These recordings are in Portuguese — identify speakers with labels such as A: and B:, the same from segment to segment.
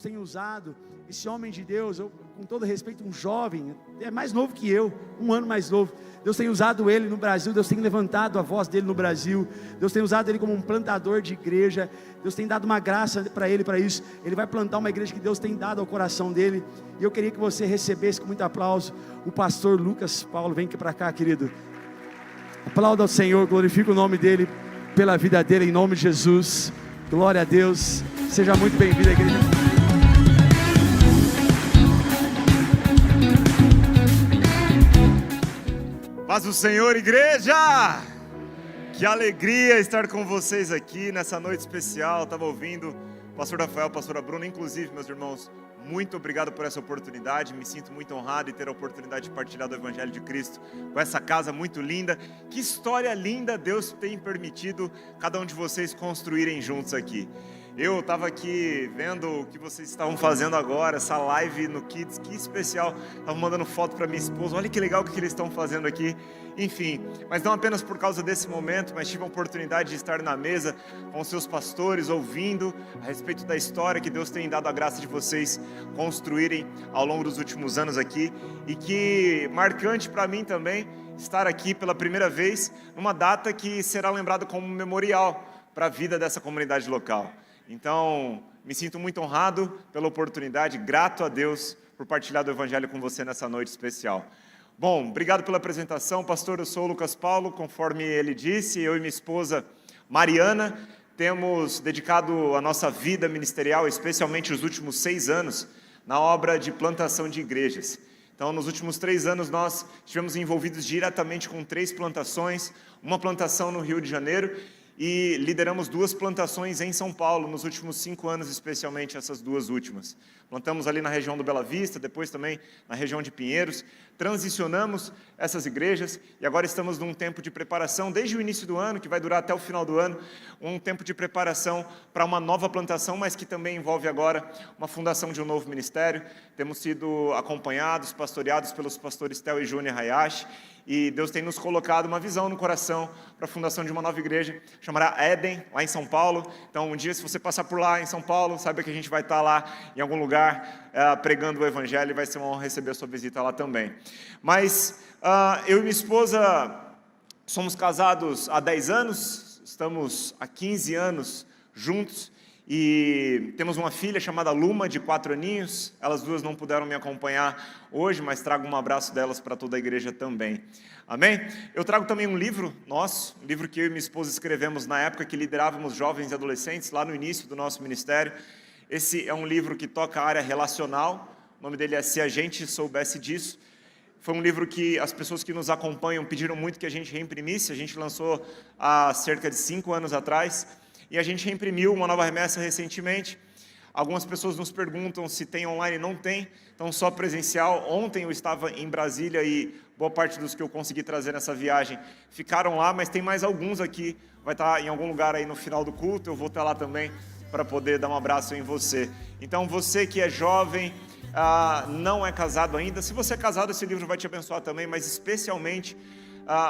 A: tem usado esse homem de Deus, com todo respeito, um jovem, é mais novo que eu, um ano mais novo. Deus tem usado ele no Brasil, Deus tem levantado a voz dele no Brasil, Deus tem usado ele como um plantador de igreja, Deus tem dado uma graça para ele para isso. Ele vai plantar uma igreja que Deus tem dado ao coração dele, e eu queria que você recebesse com muito aplauso o pastor Lucas Paulo. Vem aqui para cá, querido. Aplauda ao Senhor, glorifica o nome dele, pela vida dele, em nome de Jesus. Glória a Deus. Seja muito bem-vindo à igreja.
B: Paz do Senhor, igreja! Que alegria estar com vocês aqui nessa noite especial. Estava ouvindo o pastor Rafael, a pastora Bruna, inclusive, meus irmãos, muito obrigado por essa oportunidade. Me sinto muito honrado em ter a oportunidade de partilhar do Evangelho de Cristo com essa casa muito linda. Que história linda Deus tem permitido cada um de vocês construírem juntos aqui. Eu estava aqui vendo o que vocês estavam fazendo agora, essa live no Kids, que especial. Estava mandando foto para minha esposa, olha que legal o que eles estão fazendo aqui. Enfim, mas não apenas por causa desse momento, mas tive a oportunidade de estar na mesa com os seus pastores, ouvindo a respeito da história que Deus tem dado a graça de vocês construírem ao longo dos últimos anos aqui. E que marcante para mim também estar aqui pela primeira vez, numa data que será lembrada como um memorial para a vida dessa comunidade local. Então, me sinto muito honrado pela oportunidade, grato a Deus por partilhar do Evangelho com você nessa noite especial. Bom, obrigado pela apresentação, pastor. Eu sou o Lucas Paulo, conforme ele disse, eu e minha esposa Mariana temos dedicado a nossa vida ministerial, especialmente os últimos 6 anos, na obra de plantação de igrejas. Então, nos últimos 3 anos, nós estivemos envolvidos diretamente com 3 plantações, uma plantação no Rio de Janeiro, e lideramos 2 plantações em São Paulo, nos últimos 5 anos, especialmente essas 2 últimas. Plantamos ali na região do Bela Vista, depois também na região de Pinheiros. Transicionamos essas igrejas e agora estamos num tempo de preparação, desde o início do ano, que vai durar até o final do ano, um tempo de preparação para uma nova plantação, mas que também envolve agora uma fundação de um novo ministério. Temos sido acompanhados, pastoreados pelos pastores Theo e Júnior Hayashi, e Deus tem nos colocado uma visão no coração para a fundação de uma nova igreja, chamará Éden, lá em São Paulo. Então, um dia, se você passar por lá em São Paulo, saiba que a gente vai estar lá em algum lugar pregando o Evangelho, e vai ser uma honra receber a sua visita lá também. Mas eu e minha esposa somos casados há 10 anos, estamos há 15 anos juntos, e temos uma filha chamada Luma, de 4 aninhos. Elas duas não puderam me acompanhar hoje, mas trago um abraço delas para toda a igreja também. Amém? Eu trago também um livro nosso, um livro que eu e minha esposa escrevemos na época que liderávamos jovens e adolescentes, lá no início do nosso ministério. Esse é um livro que toca a área relacional, o nome dele é Se a Gente Soubesse Disso. Foi um livro que as pessoas que nos acompanham pediram muito que a gente reimprimisse. A gente lançou há cerca de 5 anos atrás, e a gente reimprimiu uma nova remessa recentemente. Algumas pessoas nos perguntam se tem online. Não tem, então só presencial. Ontem eu estava em Brasília e boa parte dos que eu consegui trazer nessa viagem ficaram lá, mas tem mais alguns aqui. Vai estar em algum lugar aí no final do culto, eu vou estar lá também para poder dar um abraço em você. Então você que é jovem, não é casado ainda, se você é casado, esse livro vai te abençoar também, mas especialmente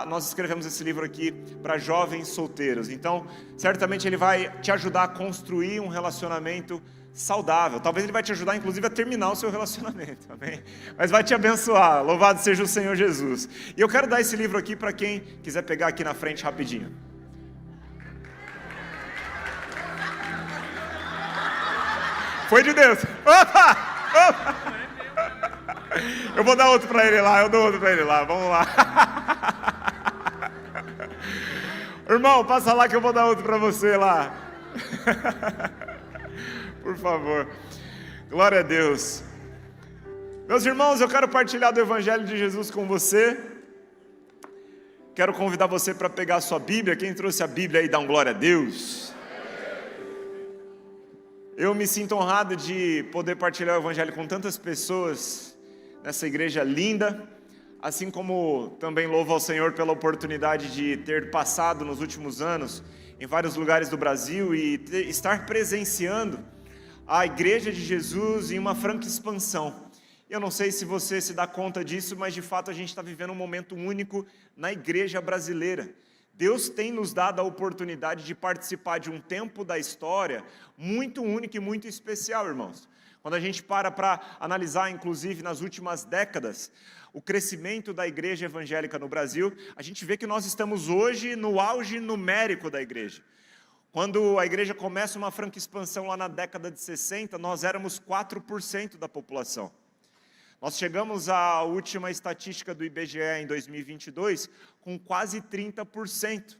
B: nós escrevemos esse livro aqui para jovens solteiros. Então, certamente ele vai te ajudar a construir um relacionamento saudável. Talvez ele vai te ajudar, inclusive, a terminar o seu relacionamento, amém? Mas vai te abençoar. Louvado seja o Senhor Jesus. E eu quero dar esse livro aqui para quem quiser pegar aqui na frente rapidinho. Foi de Deus. Opa! Opa! Eu vou dar outro para ele lá, eu dou outro para ele lá, vamos lá. Irmão, passa lá que eu vou dar outro para você lá. Por favor. Glória a Deus. Meus irmãos, eu quero partilhar do Evangelho de Jesus com você. Quero convidar você para pegar a sua Bíblia. Quem trouxe a Bíblia aí, dá um glória a Deus. Eu me sinto honrado de poder partilhar o Evangelho com tantas pessoas nessa igreja linda, assim como também louvo ao Senhor pela oportunidade de ter passado nos últimos anos em vários lugares do Brasil e estar presenciando a Igreja de Jesus em uma franca expansão. Eu não sei se você se dá conta disso, mas de fato a gente está vivendo um momento único na igreja brasileira. Deus tem nos dado a oportunidade de participar de um tempo da história muito único e muito especial, irmãos. Quando a gente para analisar, inclusive, nas últimas décadas, o crescimento da igreja evangélica no Brasil, a gente vê que nós estamos hoje no auge numérico da igreja. Quando a igreja começa uma franca expansão lá na década de 60, nós éramos 4% da população. Nós chegamos à última estatística do IBGE em 2022 com quase 30%.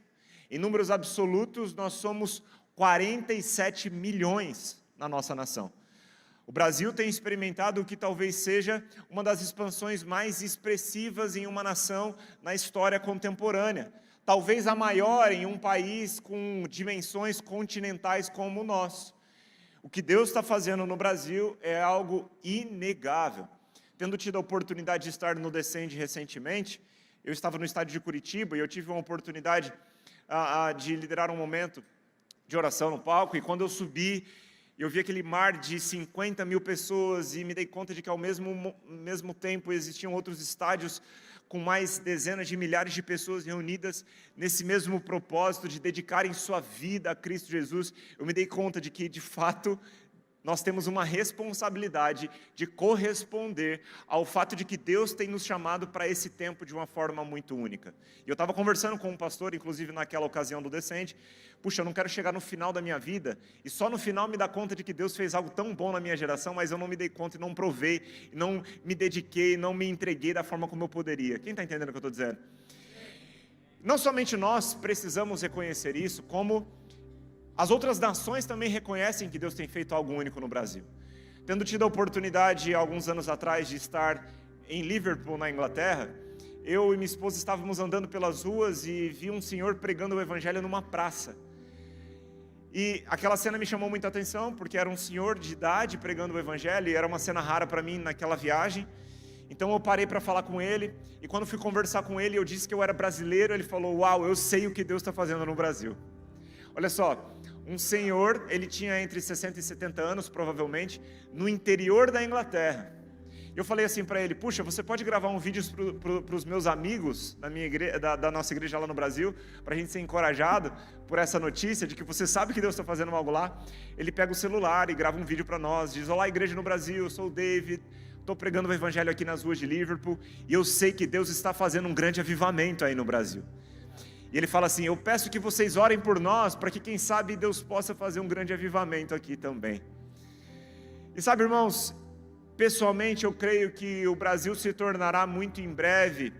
B: Em números absolutos, nós somos 47 milhões na nossa nação. O Brasil tem experimentado o que talvez seja uma das expansões mais expressivas em uma nação na história contemporânea. Talvez a maior em um país com dimensões continentais como o nosso. O que Deus está fazendo no Brasil é algo inegável. Tendo tido a oportunidade de estar no Descende recentemente, eu estava no estádio de Curitiba e eu tive uma oportunidade de liderar um momento de oração no palco, e quando eu subi, eu vi aquele mar de 50 mil pessoas e me dei conta de que ao mesmo tempo existiam outros estádios com mais dezenas de milhares de pessoas reunidas nesse mesmo propósito de dedicarem sua vida a Cristo Jesus. Eu me dei conta de que, de fato, nós temos uma responsabilidade de corresponder ao fato de que Deus tem nos chamado para esse tempo de uma forma muito única. E eu estava conversando com um pastor, inclusive naquela ocasião do Descende, puxa, eu não quero chegar no final da minha vida, e só no final me dar conta de que Deus fez algo tão bom na minha geração, mas eu não me dei conta e não provei, e não me dediquei, não me entreguei da forma como eu poderia. Quem está entendendo o que eu estou dizendo? Não somente nós precisamos reconhecer isso, como as outras nações também reconhecem que Deus tem feito algo único no Brasil. Tendo tido a oportunidade, alguns anos atrás, de estar em Liverpool, na Inglaterra, eu e minha esposa estávamos andando pelas ruas e vi um senhor pregando o evangelho numa praça. E aquela cena me chamou muita atenção, porque era um senhor de idade pregando o evangelho, e era uma cena rara para mim naquela viagem. Então eu parei para falar com ele, e quando fui conversar com ele, eu disse que eu era brasileiro. Ele falou: uau, eu sei o que Deus está fazendo no Brasil. Olha só, um senhor, ele tinha entre 60 e 70 anos, provavelmente, no interior da Inglaterra. Eu falei assim para ele: puxa, você pode gravar um vídeo para os meus amigos da nossa igreja lá no Brasil, para a gente ser encorajado por essa notícia de que você sabe que Deus está fazendo algo lá? Ele pega o celular e grava um vídeo para nós, diz: olá, igreja no Brasil, eu sou o David, estou pregando o evangelho aqui nas ruas de Liverpool, e eu sei que Deus está fazendo um grande avivamento aí no Brasil. E ele fala assim: eu peço que vocês orem por nós, para que quem sabe Deus possa fazer um grande avivamento aqui também. E sabe, irmãos, pessoalmente eu creio que o Brasil se tornará muito em breve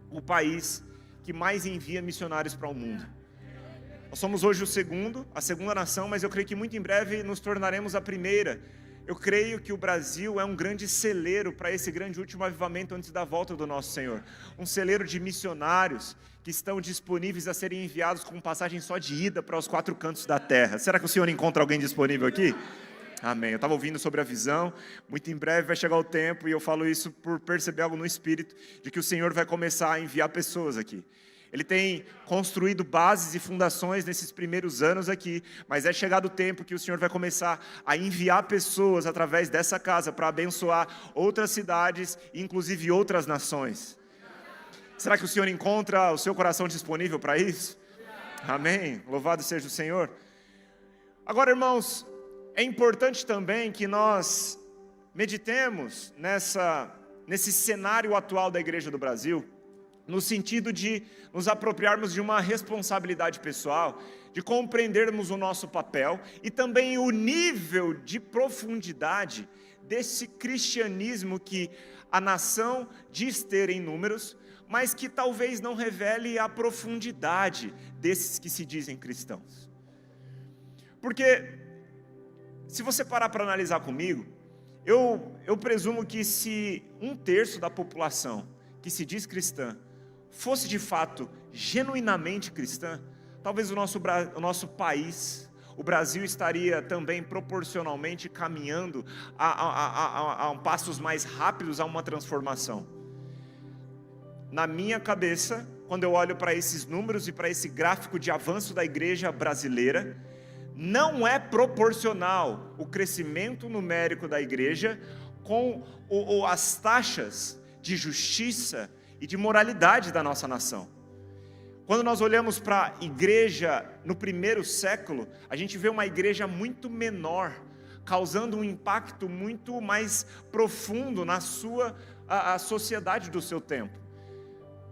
B: o país que mais envia missionários para o mundo. Nós somos hoje a segunda nação, mas eu creio que muito em breve nos tornaremos a primeira. Eu creio que o Brasil é um grande celeiro para esse grande último avivamento antes da volta do nosso Senhor. Um celeiro de missionários que estão disponíveis a serem enviados com passagem só de ida para os 4 cantos da terra. Será que o Senhor encontra alguém disponível aqui? Amém. Eu estava ouvindo sobre a visão, muito em breve vai chegar o tempo, e eu falo isso por perceber algo no Espírito, de que o Senhor vai começar a enviar pessoas aqui. Ele tem construído bases e fundações nesses primeiros anos aqui, mas é chegado o tempo que o Senhor vai começar a enviar pessoas através dessa casa para abençoar outras cidades, inclusive outras nações. Será que o Senhor encontra o seu coração disponível para isso? Amém. Louvado seja o Senhor. Agora, irmãos, é importante também que nós meditemos nesse cenário atual da igreja do Brasil, no sentido de nos apropriarmos de uma responsabilidade pessoal, de compreendermos o nosso papel e também o nível de profundidade desse cristianismo que a nação diz ter em números, mas que talvez não revele a profundidade desses que se dizem cristãos. Porque, se você parar para analisar comigo, eu presumo que se 1/3 da população que se diz cristã fosse de fato genuinamente cristã, talvez o nosso país, o Brasil, estaria também proporcionalmente caminhando a passos mais rápidos a uma transformação. Na minha cabeça, quando eu olho para esses números e para esse gráfico de avanço da igreja brasileira, não é proporcional o crescimento numérico da igreja com as taxas de justiça e de moralidade da nossa nação. Quando nós olhamos para a igreja no primeiro século, a gente vê uma igreja muito menor, causando um impacto muito mais profundo na a sociedade do seu tempo.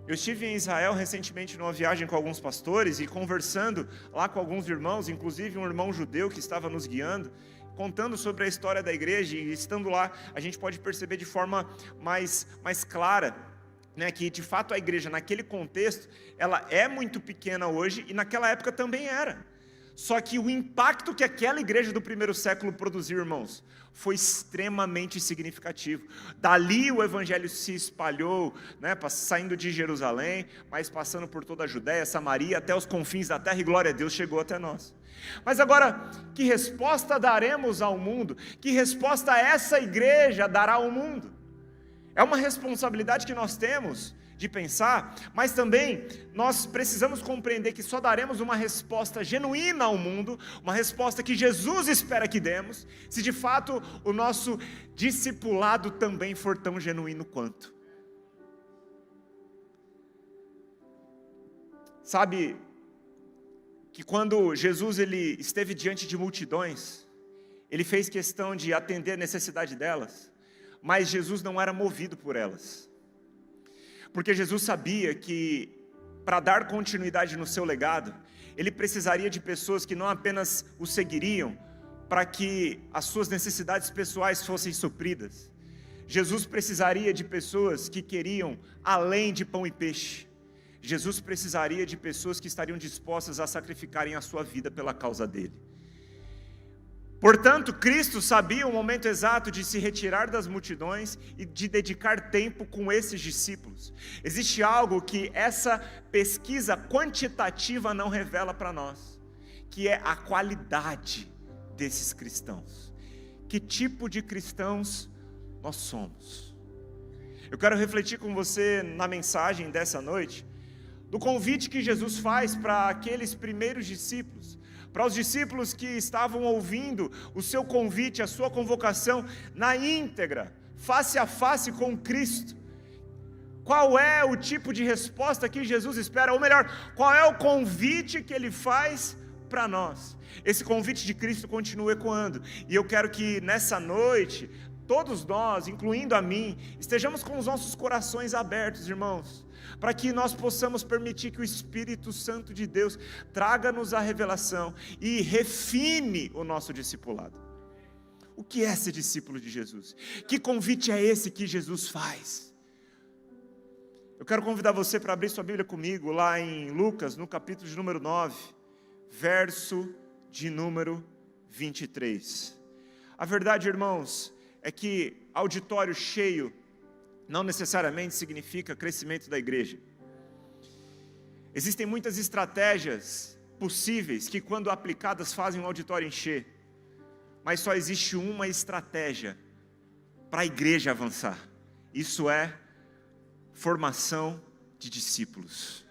B: Eu estive em Israel recentemente numa viagem com alguns pastores e conversando lá com alguns irmãos, inclusive um irmão judeu que estava nos guiando, contando sobre a história da igreja, e estando lá a gente pode perceber de forma mais clara, né, que de fato a igreja naquele contexto, ela é muito pequena hoje e naquela época também era. Só que o impacto que aquela igreja do primeiro século produziu, irmãos, foi extremamente significativo. Dali o evangelho se espalhou, né, saindo de Jerusalém, mas passando por toda a Judéia, Samaria, até os confins da terra, e glória a Deus, chegou até nós. Mas agora, que resposta daremos ao mundo? Que resposta essa igreja dará ao mundo? É uma responsabilidade que nós temos de pensar, mas também nós precisamos compreender que só daremos uma resposta genuína ao mundo, uma resposta que Jesus espera que demos, se de fato o nosso discipulado também for tão genuíno quanto. Sabe que quando Jesus ele esteve diante de multidões, ele fez questão de atender a necessidade delas, mas Jesus não era movido por elas. Porque Jesus sabia que, para dar continuidade no seu legado, ele precisaria de pessoas que não apenas o seguiriam, para que as suas necessidades pessoais fossem supridas. Jesus precisaria de pessoas que queriam além de pão e peixe. Jesus precisaria de pessoas que estariam dispostas a sacrificarem a sua vida pela causa dele. Portanto, Cristo sabia o momento exato de se retirar das multidões e de dedicar tempo com esses discípulos. Existe algo que essa pesquisa quantitativa não revela para nós, que é a qualidade desses cristãos. Que tipo de cristãos nós somos? Eu quero refletir com você na mensagem dessa noite, do convite que Jesus faz para aqueles primeiros discípulos, para os discípulos que estavam ouvindo o seu convite, a sua convocação na íntegra, face a face com Cristo. Qual é o tipo de resposta que Jesus espera? Ou melhor, qual é o convite que Ele faz para nós? Esse convite de Cristo continua ecoando, e eu quero que nessa noite, todos nós, incluindo a mim, estejamos com os nossos corações abertos, irmãos, para que nós possamos permitir que o Espírito Santo de Deus traga-nos a revelação e refine o nosso discipulado. O que é ser discípulo de Jesus? Que convite é esse que Jesus faz? Eu quero convidar você para abrir sua Bíblia comigo, lá em Lucas, no capítulo de número 9, verso de número 23. A verdade, irmãos, é que auditório cheio não necessariamente significa crescimento da igreja. Existem muitas estratégias possíveis que, quando aplicadas, fazem o auditório encher, mas só existe uma estratégia para a igreja avançar. Isso é formação de discípulos.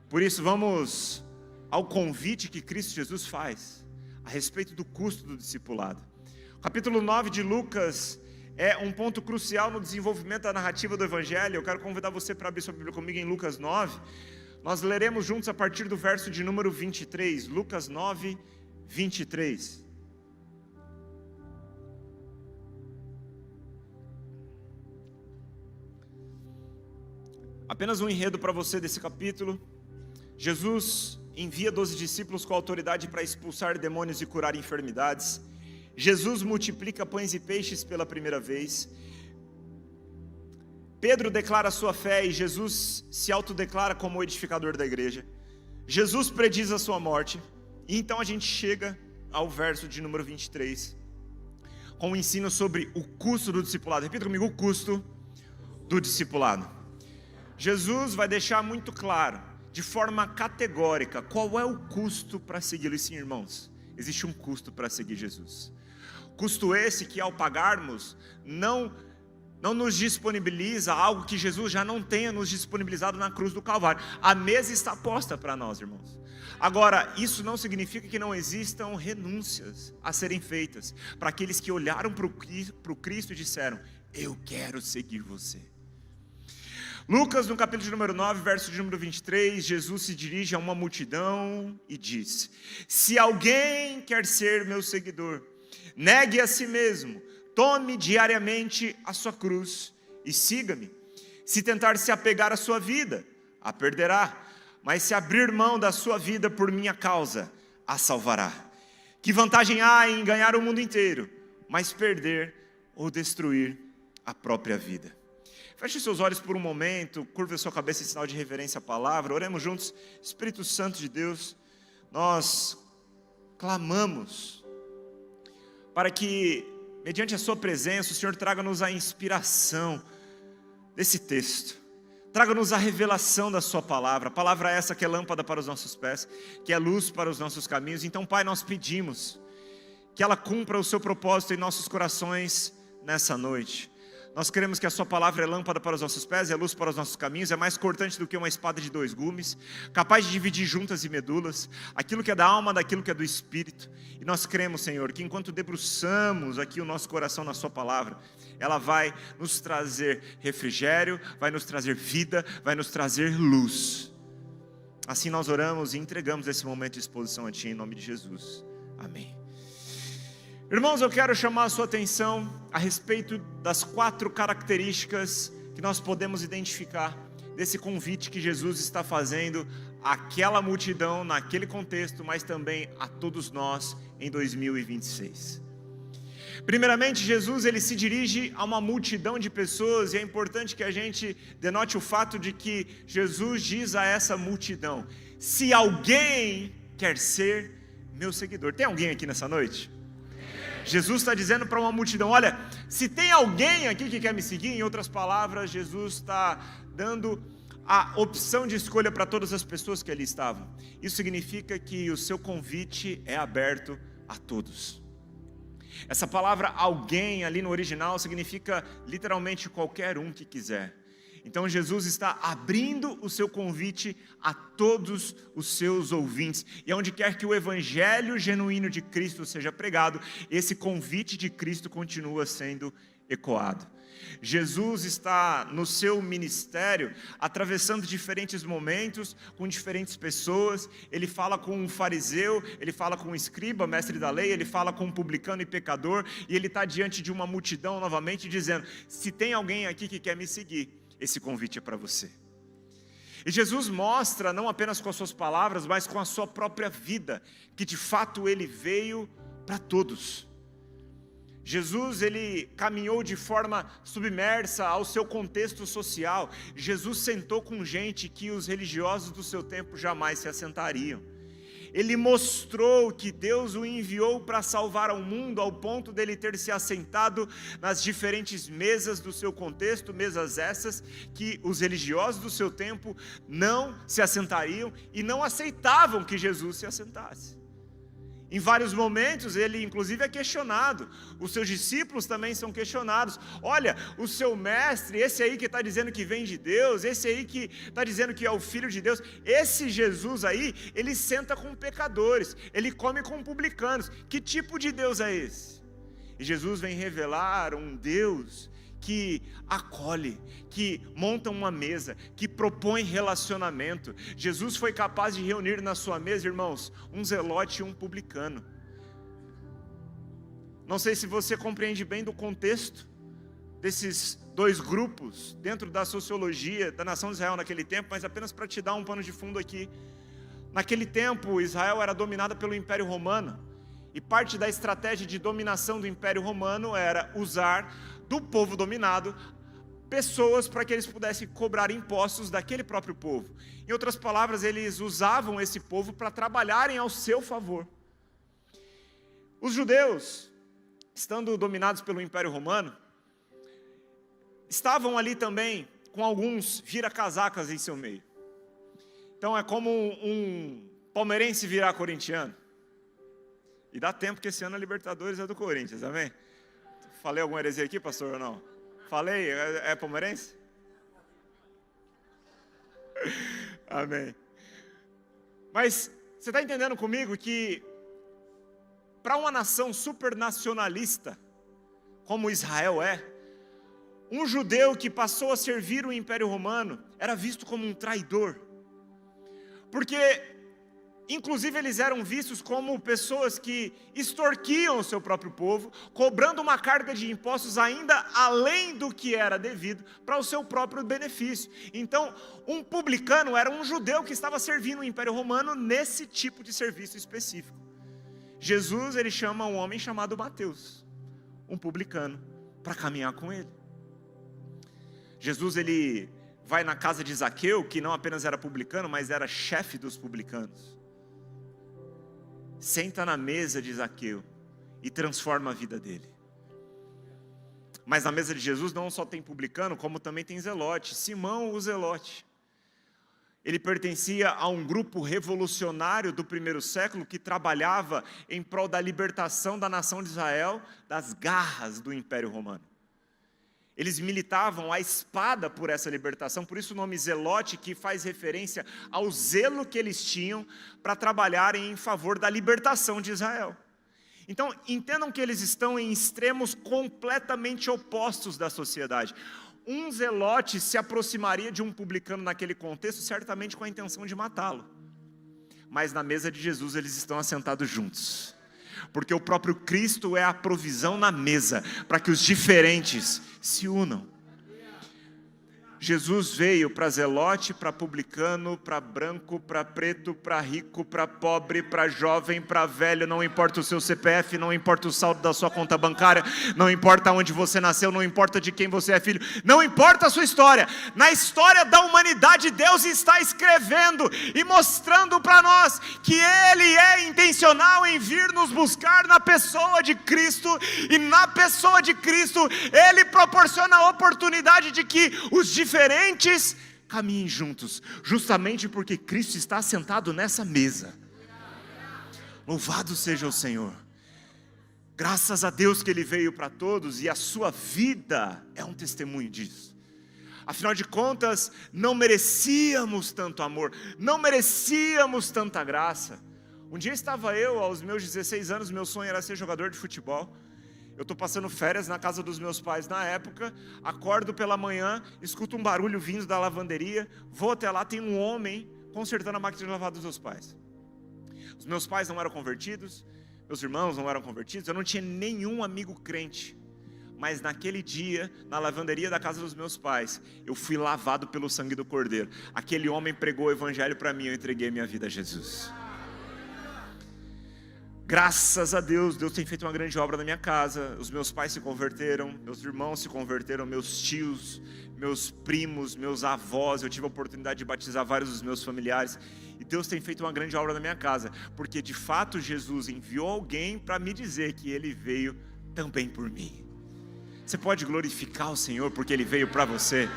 B: Por isso, vamos ao convite que Cristo Jesus faz a respeito do custo do discipulado. O capítulo 9 de Lucas é um ponto crucial no desenvolvimento da narrativa do Evangelho. Eu quero convidar você para abrir sua Bíblia comigo em Lucas 9. Nós leremos juntos a partir do verso de número 23. Lucas 9, 23. Apenas um enredo para você desse capítulo. Jesus envia 12 discípulos com autoridade para expulsar demônios e curar enfermidades. Jesus multiplica pães e peixes pela primeira vez. Pedro declara sua fé e Jesus se autodeclara como o edificador da igreja. Jesus prediz a sua morte. E então a gente chega ao verso de número 23, com o ensino sobre o custo do discipulado. Repita comigo: o custo do discipulado. Jesus vai deixar muito claro, de forma categórica, qual é o custo para segui-lo. E sim, irmãos, existe um custo para seguir Jesus. Custo esse que, ao pagarmos, não nos disponibiliza algo que Jesus já não tenha nos disponibilizado na cruz do Calvário. A mesa está posta para nós, irmãos. Agora, isso não significa que não existam renúncias a serem feitas para aqueles que olharam para o Cristo e disseram: eu quero seguir você. Lucas, no capítulo de número 9, verso de número 23, Jesus se dirige a uma multidão e diz: se alguém quer ser meu seguidor, Negue a si mesmo, tome diariamente a sua cruz e siga-me. Se tentar se apegar à sua vida, a perderá, mas se abrir mão da sua vida por minha causa, a salvará. Que vantagem há em ganhar o mundo inteiro, mas perder ou destruir a própria vida? Feche seus olhos por um momento, curva a sua cabeça em sinal de reverência à palavra, oremos juntos. Espírito Santo de Deus, nós clamamos para que, mediante a sua presença, o Senhor traga-nos a inspiração desse texto, traga-nos a revelação da sua palavra, a palavra essa que é lâmpada para os nossos pés, que é luz para os nossos caminhos. Então, Pai, nós pedimos que ela cumpra o seu propósito em nossos corações nessa noite. Nós queremos que a sua palavra é lâmpada para os nossos pés, é luz para os nossos caminhos, é mais cortante do que uma espada de 2 gumes, capaz de dividir juntas e medulas, aquilo que é da alma daquilo que é do espírito. E nós cremos, Senhor, que enquanto debruçamos aqui o nosso coração na sua palavra, ela vai nos trazer refrigério, vai nos trazer vida, vai nos trazer luz. Assim nós oramos e entregamos esse momento de exposição a Ti, em nome de Jesus. Amém. Irmãos, eu quero chamar a sua atenção a respeito das 4 características que nós podemos identificar desse convite que Jesus está fazendo àquela multidão, naquele contexto, mas também a todos nós em 2026. Primeiramente, Jesus ele se dirige a uma multidão de pessoas, e é importante que a gente denote o fato de que Jesus diz a essa multidão: se alguém quer ser meu seguidor. Tem alguém aqui nessa noite? Jesus está dizendo para uma multidão: olha, se tem alguém aqui que quer me seguir, em outras palavras, Jesus está dando a opção de escolha para todas as pessoas que ali estavam. Isso significa que o seu convite é aberto a todos. Essa palavra alguém ali no original significa literalmente qualquer um que quiser. Então Jesus está abrindo o seu convite a todos os seus ouvintes. E onde quer que o evangelho genuíno de Cristo seja pregado, esse convite de Cristo continua sendo ecoado. Jesus está no seu ministério atravessando diferentes momentos, com diferentes pessoas. Ele fala com um fariseu, ele fala com um escriba, mestre da lei, ele fala com um publicano e pecador, e ele está diante de uma multidão novamente dizendo: se tem alguém aqui que quer me seguir, esse convite é para você. E Jesus mostra, não apenas com as suas palavras, mas com a sua própria vida, que de fato ele veio para todos. Jesus ele caminhou de forma submersa ao seu contexto social. Jesus sentou com gente que os religiosos do seu tempo jamais se assentariam. Ele mostrou que Deus o enviou para salvar ao mundo, ao ponto dele ter se assentado nas diferentes mesas do seu contexto, mesas essas que os religiosos do seu tempo não se assentariam e não aceitavam que Jesus se assentasse. Em vários momentos ele inclusive é questionado, os seus discípulos também são questionados: olha, o seu mestre, esse aí que está dizendo que vem de Deus, esse aí que está dizendo que é o Filho de Deus, esse Jesus aí, ele senta com pecadores, ele come com publicanos, que tipo de Deus é esse? E Jesus vem revelar um Deus que acolhe, que monta uma mesa, que propõe relacionamento. Jesus foi capaz de reunir na sua mesa, irmãos, um zelote e um publicano. Não sei se você compreende bem do contexto desses 2 grupos dentro da sociologia da nação de Israel naquele tempo, mas apenas para te dar um pano de fundo aqui. Naquele tempo, Israel era dominada pelo Império Romano, e parte da estratégia de dominação do Império Romano era usar do povo dominado pessoas para que eles pudessem cobrar impostos daquele próprio povo. Em outras palavras, eles usavam esse povo para trabalharem ao seu favor. Os judeus, estando dominados pelo Império Romano, estavam ali também com alguns vira-casacas em seu meio. Então é como um palmeirense virar corintiano. E dá tempo que esse ano a Libertadores é do Corinthians, amém? Falei alguma heresia aqui, pastor, ou não? Falei? É palmeirense? Amém. Mas você está entendendo comigo que para uma nação supernacionalista, como Israel é, um judeu que passou a servir o Império Romano era visto como um traidor. Porque Inclusive, eles eram vistos como pessoas que extorquiam o seu próprio povo, cobrando uma carga de impostos ainda além do que era devido para o seu próprio benefício. Então, um publicano era um judeu que estava servindo o Império Romano nesse tipo de serviço específico. Jesus, ele chama um homem chamado Mateus, um publicano, para caminhar com ele. Jesus, ele vai na casa de Zaqueu, que não apenas era publicano, mas era chefe dos publicanos. Senta na mesa de Zaqueu e transforma a vida dele. Mas na mesa de Jesus não só tem publicano, como também tem zelote. Simão, o zelote. Ele pertencia a um grupo revolucionário do primeiro século que trabalhava em prol da libertação da nação de Israel das garras do Império Romano. Eles militavam à espada por essa libertação, por isso o nome zelote, que faz referência ao zelo que eles tinham para trabalharem em favor da libertação de Israel. Então, entendam que eles estão em extremos completamente opostos da sociedade. Um zelote se aproximaria de um publicano naquele contexto, certamente com a intenção de matá-lo. Mas na mesa de Jesus eles estão assentados juntos. Porque o próprio Cristo é a provisão na mesa, para que os diferentes se unam. Jesus veio para zelote, para publicano, para branco, para preto, para rico, para pobre, para jovem, para velho, não importa o seu CPF, não importa o saldo da sua conta bancária, não importa onde você nasceu, não importa de quem você é filho, não importa a sua história. Na história da humanidade, Deus está escrevendo e mostrando para nós que Ele é intencional em vir nos buscar na pessoa de Cristo, e na pessoa de Cristo, Ele proporciona a oportunidade de que os diferentes caminhem juntos, justamente porque Cristo está sentado nessa mesa. Louvado seja o Senhor. Graças a Deus que Ele veio para todos, e a sua vida é um testemunho disso. Afinal de contas, não merecíamos tanto amor, não merecíamos tanta graça. Um dia estava eu, aos meus 16 anos, meu sonho era ser jogador de futebol. Eu estou passando férias na casa dos meus pais na época, acordo pela manhã, escuto um barulho vindo da lavanderia, vou até lá, tem um homem consertando a máquina de lavar dos meus pais. Os meus pais não eram convertidos, meus irmãos não eram convertidos, eu não tinha nenhum amigo crente. Mas naquele dia, na lavanderia da casa dos meus pais, eu fui lavado pelo sangue do Cordeiro. Aquele homem pregou o evangelho para mim, eu entreguei minha vida a Jesus. Graças a Deus, Deus tem feito uma grande obra na minha casa. Os meus pais se converteram, meus irmãos se converteram, meus tios, meus primos, meus avós. Eu tive a oportunidade de batizar vários dos meus familiares. E Deus tem feito uma grande obra na minha casa, porque de fato Jesus enviou alguém para me dizer que Ele veio também por mim. Você pode glorificar o Senhor porque Ele veio para você?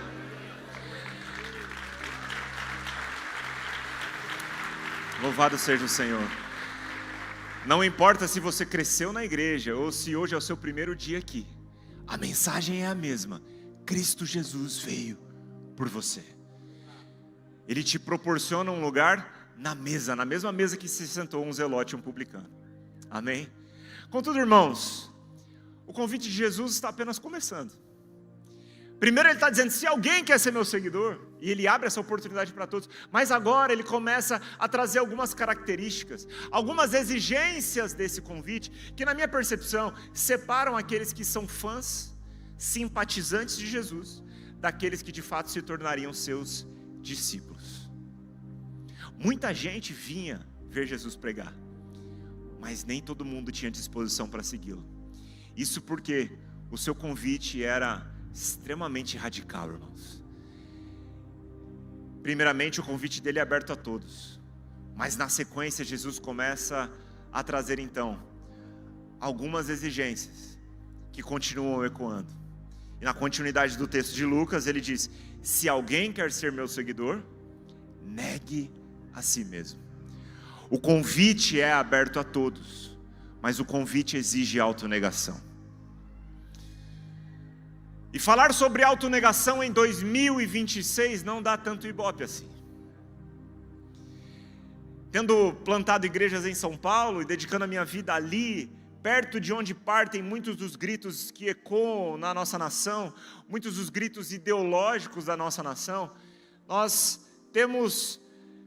B: Louvado seja o Senhor. Não importa se você cresceu na igreja ou se hoje é o seu primeiro dia aqui, a mensagem é a mesma. Cristo Jesus veio por você. Ele te proporciona um lugar na mesa, na mesma mesa que se sentou um zelote e um publicano. Amém? Contudo, irmãos, o convite de Jesus está apenas começando. Primeiro ele está dizendo, se alguém quer ser meu seguidor, e ele abre essa oportunidade para todos, mas agora ele começa a trazer algumas características, algumas exigências desse convite, que na minha percepção, separam aqueles que são fãs, simpatizantes de Jesus, daqueles que de fato se tornariam seus discípulos. Muita gente vinha ver Jesus pregar, mas nem todo mundo tinha disposição para segui-lo. Isso porque o seu convite era extremamente radical, irmãos. Primeiramente, o convite dele é aberto a todos, mas na sequência Jesus começa a trazer então algumas exigências que continuam ecoando. E na continuidade do texto de Lucas ele diz, se alguém quer ser meu seguidor, negue a si mesmo. O convite é aberto a todos, mas o convite exige autonegação. E falar sobre autonegação em 2026 não dá tanto ibope assim. Tendo plantado igrejas em São Paulo e dedicando a minha vida ali, perto de onde partem muitos dos gritos que ecoam na nossa nação, muitos dos gritos ideológicos da nossa nação, nós temos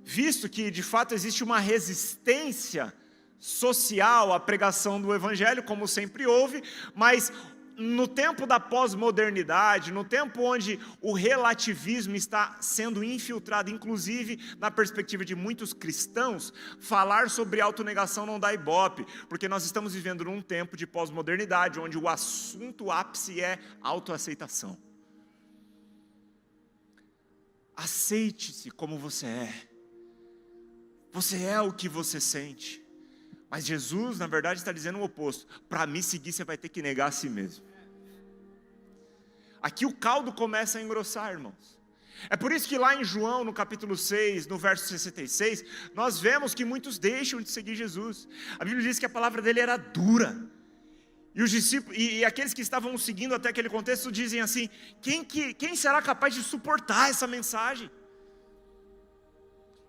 B: visto que de fato existe uma resistência social à pregação do evangelho, como sempre houve, mas no tempo da pós-modernidade, no tempo onde o relativismo está sendo infiltrado, inclusive na perspectiva de muitos cristãos, falar sobre autonegação não dá ibope, porque nós estamos vivendo num tempo de pós-modernidade, onde o assunto ápice é autoaceitação. Aceite-se como você é. Você é o que você sente. Mas Jesus, na verdade, está dizendo o oposto. Para me seguir, você vai ter que negar a si mesmo. Aqui o caldo começa a engrossar, irmãos. É por isso que lá em João, no capítulo 6, no verso 66, nós vemos que muitos deixam de seguir Jesus. A Bíblia diz que a palavra dele era dura. E os discípulos, e aqueles que estavam o seguindo até aquele contexto, dizem assim: quem será capaz de suportar essa mensagem?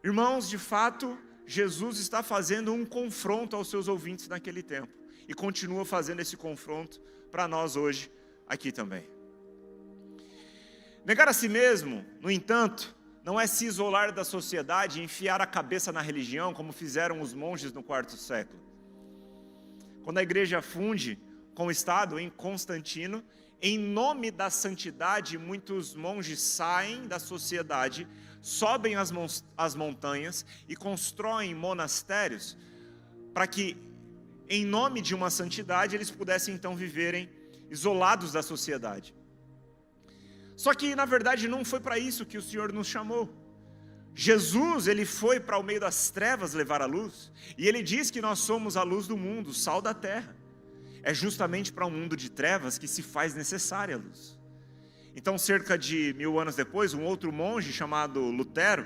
B: Irmãos, de fato, Jesus está fazendo um confronto aos seus ouvintes naquele tempo, e continua fazendo esse confronto para nós hoje, aqui também. Negar a si mesmo, no entanto, não é se isolar da sociedade e enfiar a cabeça na religião, como fizeram os monges no quarto século. Quando a igreja funde com o Estado, em Constantino, em nome da santidade, muitos monges saem da sociedade, sobem as montanhas e constroem monastérios, para que, em nome de uma santidade, eles pudessem então viverem isolados da sociedade. Só que, na verdade, não foi para isso que o Senhor nos chamou. Jesus, ele foi para o meio das trevas levar a luz, e ele diz que nós somos a luz do mundo, o sal da terra. É justamente para um mundo de trevas que se faz necessária a luz. Então, cerca de 1000 anos depois, um outro monge chamado Lutero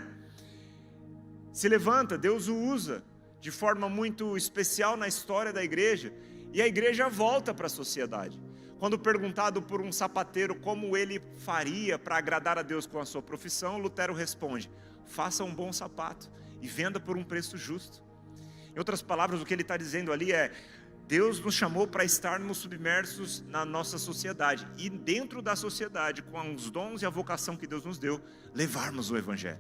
B: se levanta, Deus o usa de forma muito especial na história da igreja, e a igreja volta para a sociedade. Quando perguntado por um sapateiro como ele faria para agradar a Deus com a sua profissão, Lutero responde: faça um bom sapato e venda por um preço justo. Em outras palavras, o que ele está dizendo ali é: Deus nos chamou para estarmos submersos na nossa sociedade, e dentro da sociedade, com os dons e a vocação que Deus nos deu, levarmos o evangelho.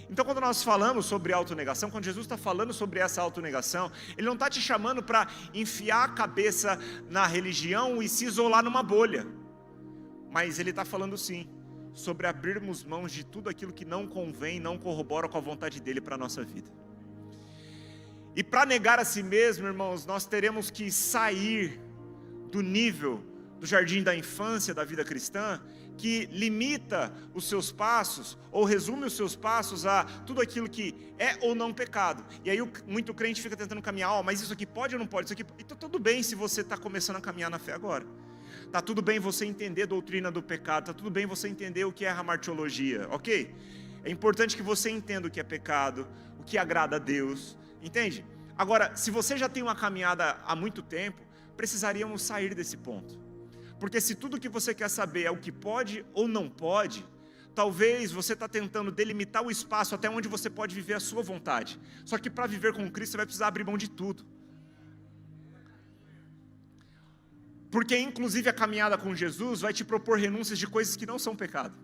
B: Então, quando nós falamos sobre autonegação, quando Jesus está falando sobre essa autonegação, Ele não está te chamando para enfiar a cabeça na religião e se isolar numa bolha, mas Ele está falando sim, sobre abrirmos mãos de tudo aquilo que não convém, não corrobora com a vontade dEle para a nossa vida. E para negar a si mesmo, irmãos, nós teremos que sair do nível do jardim da infância da vida cristã, que limita os seus passos, ou resume os seus passos a tudo aquilo que é ou não pecado. E aí muito crente fica tentando caminhar: mas isso aqui pode ou não pode? Isso aqui... Então tudo bem se você está começando a caminhar na fé agora. Está tudo bem você entender a doutrina do pecado, está tudo bem você entender o que é a hamartiologia, ok? É importante que você entenda o que é pecado, o que agrada a Deus, entende? Agora, se você já tem uma caminhada há muito tempo, precisaríamos sair desse ponto. Porque se tudo que você quer saber é o que pode ou não pode, talvez você está tentando delimitar o espaço até onde você pode viver a sua vontade. Só que para viver com Cristo você vai precisar abrir mão de tudo. Porque inclusive a caminhada com Jesus vai te propor renúncias de coisas que não são pecado,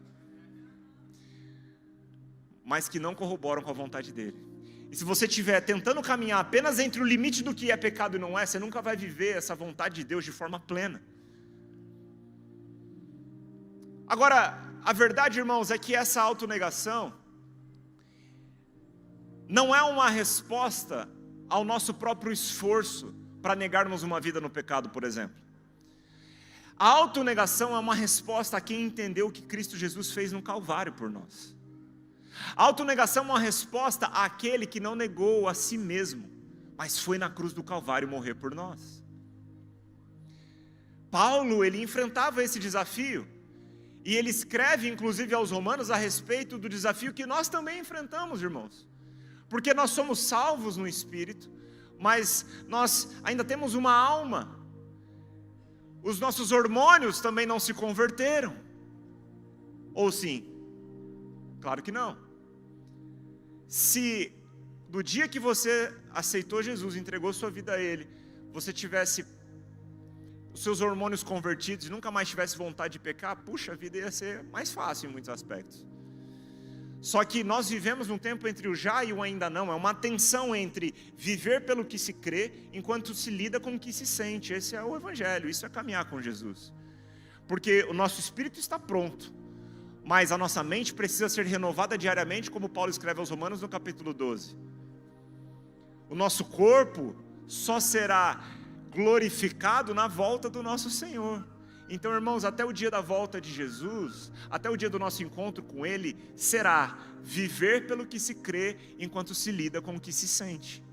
B: mas que não corroboram com a vontade dEle. E se você estiver tentando caminhar apenas entre o limite do que é pecado e não é, você nunca vai viver essa vontade de Deus de forma plena. Agora, a verdade, irmãos, é que essa autonegação não é uma resposta ao nosso próprio esforço para negarmos uma vida no pecado, por exemplo. A autonegação é uma resposta a quem entendeu o que Cristo Jesus fez no Calvário por nós. A autonegação é uma resposta àquele que não negou a si mesmo, mas foi na cruz do Calvário morrer por nós. Paulo, ele enfrentava esse desafio, e ele escreve inclusive aos romanos a respeito do desafio que nós também enfrentamos, irmãos. Porque nós somos salvos no Espírito, mas nós ainda temos uma alma. Os nossos hormônios também não se converteram. Ou sim? Claro que não. Se do dia que você aceitou Jesus, entregou sua vida a Ele, você tivesse os seus hormônios convertidos e nunca mais tivesse vontade de pecar, puxa, a vida ia ser mais fácil em muitos aspectos. Só que nós vivemos num tempo entre o já e o ainda não. É uma tensão entre viver pelo que se crê, enquanto se lida com o que se sente. Esse é o Evangelho, isso é caminhar com Jesus. Porque o nosso espírito está pronto, mas a nossa mente precisa ser renovada diariamente, como Paulo escreve aos Romanos no capítulo 12. O nosso corpo só será glorificado na volta do nosso Senhor. Então, irmãos, até o dia da volta de Jesus, até o dia do nosso encontro com Ele, será viver pelo que se crê, enquanto se lida com o que se sente.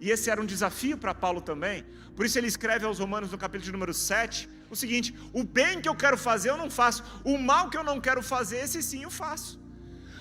B: E esse era um desafio para Paulo também. Por isso ele escreve aos Romanos no capítulo de número 7, o seguinte: o bem que eu quero fazer eu não faço, o mal que eu não quero fazer, esse sim eu faço.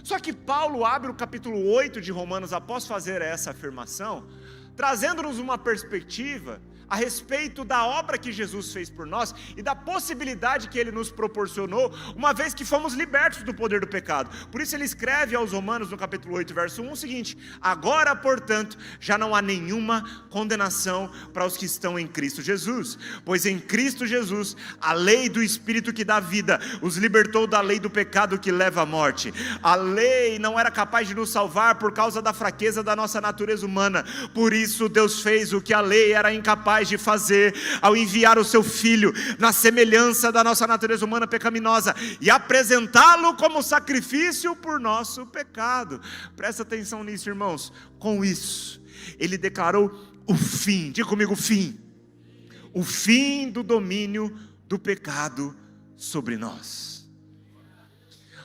B: Só que Paulo abre o capítulo 8 de Romanos, após fazer essa afirmação, trazendo-nos uma perspectiva a respeito da obra que Jesus fez por nós e da possibilidade que Ele nos proporcionou, uma vez que fomos libertos do poder do pecado. Por isso ele escreve aos Romanos no capítulo 8, verso 1, o seguinte: agora, portanto, já não há nenhuma condenação para os que estão em Cristo Jesus, pois em Cristo Jesus, a lei do Espírito que dá vida, os libertou da lei do pecado que leva à morte. A lei não era capaz de nos salvar por causa da fraqueza da nossa natureza humana, por isso Deus fez o que a lei era incapaz de fazer, ao enviar o seu Filho na semelhança da nossa natureza humana pecaminosa e apresentá-lo como sacrifício por nosso pecado. Presta atenção nisso, irmãos. Com isso, Ele declarou o fim, diga comigo, fim. O fim do domínio do pecado sobre nós.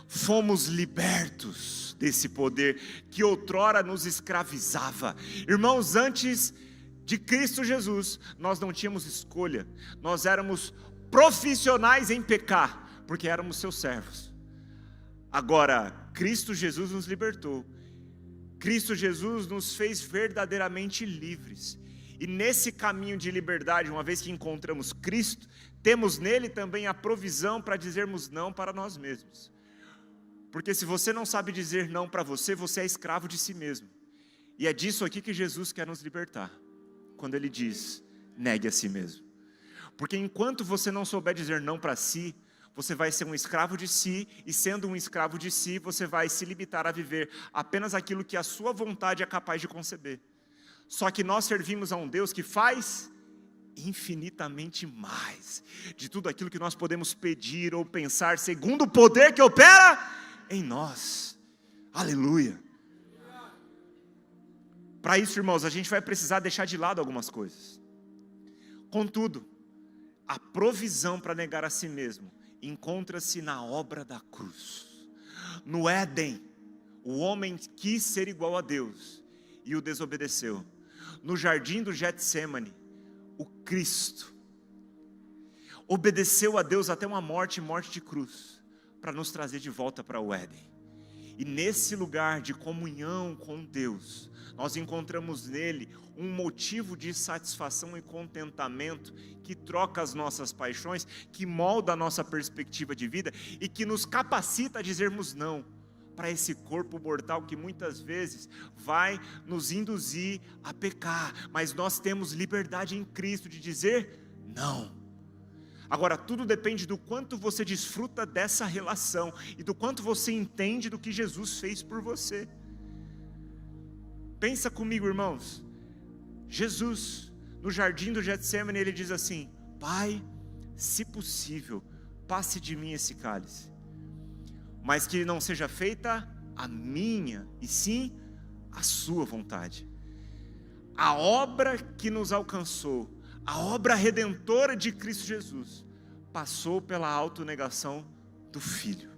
B: Fomos libertos desse poder que outrora nos escravizava. Irmãos, antes de Cristo Jesus, nós não tínhamos escolha, nós éramos profissionais em pecar, porque éramos seus servos. Agora, Cristo Jesus nos libertou, Cristo Jesus nos fez verdadeiramente livres, e nesse caminho de liberdade, uma vez que encontramos Cristo, temos nele também a provisão para dizermos não para nós mesmos. Porque se você não sabe dizer não para você, você é escravo de si mesmo, e é disso aqui que Jesus quer nos libertar. Quando Ele diz, negue a si mesmo. Porque enquanto você não souber dizer não para si, você vai ser um escravo de si, e sendo um escravo de si, você vai se limitar a viver apenas aquilo que a sua vontade é capaz de conceber. Só que nós servimos a um Deus que faz infinitamente mais de tudo aquilo que nós podemos pedir ou pensar, segundo o poder que opera em nós. Aleluia. Para isso, irmãos, a gente vai precisar deixar de lado algumas coisas. Contudo, a provisão para negar a si mesmo encontra-se na obra da cruz. No Éden, o homem quis ser igual a Deus e o desobedeceu. No jardim do Getsêmani, o Cristo obedeceu a Deus até uma morte de cruz, para nos trazer de volta para o Éden. E nesse lugar de comunhão com Deus, nós encontramos nele um motivo de satisfação e contentamento que troca as nossas paixões, que molda a nossa perspectiva de vida e que nos capacita a dizermos não para esse corpo mortal que muitas vezes vai nos induzir a pecar, mas nós temos liberdade em Cristo de dizer não. Agora, tudo depende do quanto você desfruta dessa relação e do quanto você entende do que Jesus fez por você. Pensa comigo, irmãos. Jesus, no jardim do Getsêmani, Ele diz assim: Pai, se possível, passe de mim esse cálice, mas que não seja feita a minha, e sim a sua vontade. A obra que nos alcançou, a obra redentora de Cristo Jesus, passou pela autonegação do Filho.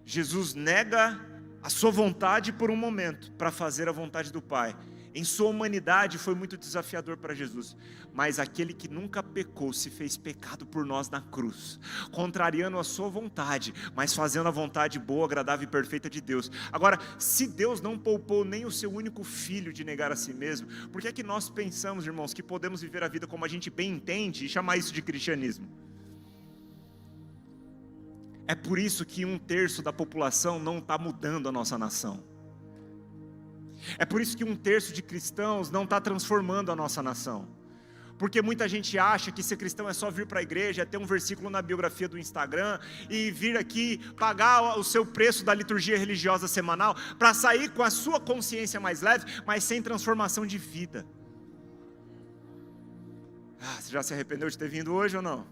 B: Jesus nega a sua vontade por um momento, para fazer a vontade do Pai. Em sua humanidade foi muito desafiador para Jesus, mas aquele que nunca pecou se fez pecado por nós na cruz, contrariando a sua vontade, mas fazendo a vontade boa, agradável e perfeita de Deus. Agora, se Deus não poupou nem o seu único filho de negar a si mesmo, por que é que nós pensamos, irmãos, que podemos viver a vida como a gente bem entende e chamar isso de cristianismo? É por isso que 1/3 da população não está mudando a nossa nação. É por isso que 1/3 de cristãos não está transformando a nossa nação. Porque muita gente acha que ser cristão é só vir para a igreja, é ter um versículo na biografia do Instagram e vir aqui pagar o seu preço da liturgia religiosa semanal para sair com a sua consciência mais leve, mas sem transformação de vida. Você já se arrependeu de ter vindo hoje ou não?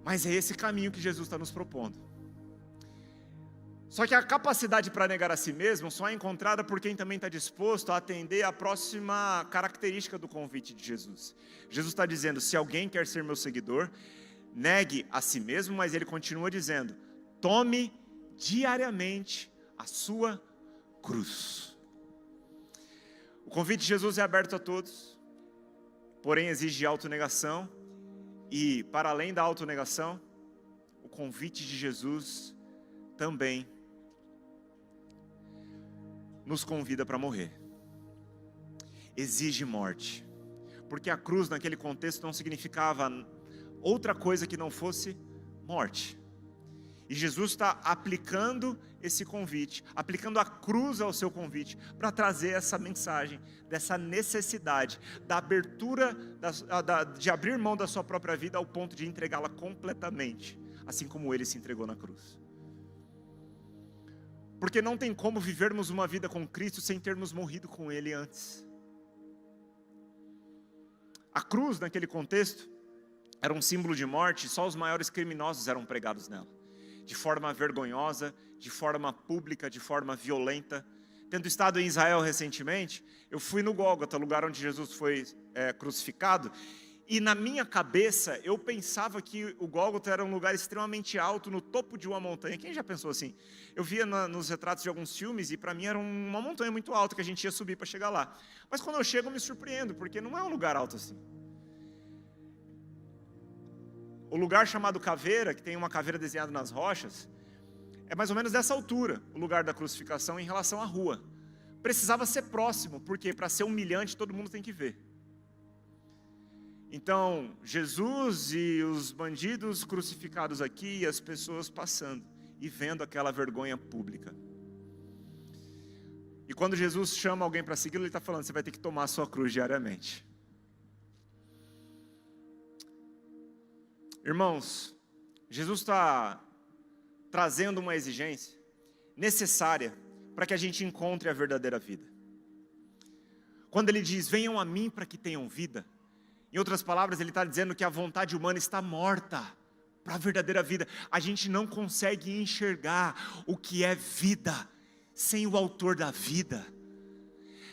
B: Mas é esse caminho que Jesus está nos propondo. Só que a capacidade para negar a si mesmo só é encontrada por quem também está disposto a atender a próxima característica do convite de Jesus. Jesus está dizendo, se alguém quer ser meu seguidor, negue a si mesmo, mas ele continua dizendo, tome diariamente a sua cruz. O convite de Jesus é aberto a todos, porém exige autonegação, e para além da autonegação, o convite de Jesus também nos convida para morrer. Exige morte, porque a cruz naquele contexto não significava outra coisa que não fosse morte. E Jesus está aplicando esse convite, aplicando a cruz ao seu convite, para trazer essa mensagem, dessa necessidade, da abertura, de abrir mão da sua própria vida ao ponto de entregá-la completamente, assim como ele se entregou na cruz. Porque não tem como vivermos uma vida com Cristo sem termos morrido com Ele antes. A cruz, naquele contexto, era um símbolo de morte, só os maiores criminosos eram pregados nela. De forma vergonhosa, de forma pública, de forma violenta. Tendo estado em Israel recentemente, eu fui no Gólgota, lugar onde Jesus foi crucificado, e na minha cabeça, eu pensava que o Gólgota era um lugar extremamente alto, no topo de uma montanha. Quem já pensou assim? Eu via nos retratos de alguns filmes, e para mim era uma montanha muito alta, que a gente ia subir para chegar lá. Mas quando eu chego, eu me surpreendo, porque não é um lugar alto assim. O lugar chamado Caveira, que tem uma caveira desenhada nas rochas, é mais ou menos dessa altura, o lugar da crucificação em relação à rua. Precisava ser próximo, porque para ser humilhante, todo mundo tem que ver. Então, Jesus e os bandidos crucificados aqui, e as pessoas passando e vendo aquela vergonha pública. E quando Jesus chama alguém para segui-lo, ele está falando, você vai ter que tomar a sua cruz diariamente. Irmãos, Jesus está trazendo uma exigência necessária para que a gente encontre a verdadeira vida. Quando ele diz, venham a mim para que tenham vida, em outras palavras, ele está dizendo que a vontade humana está morta para a verdadeira vida. A gente não consegue enxergar o que é vida sem o autor da vida.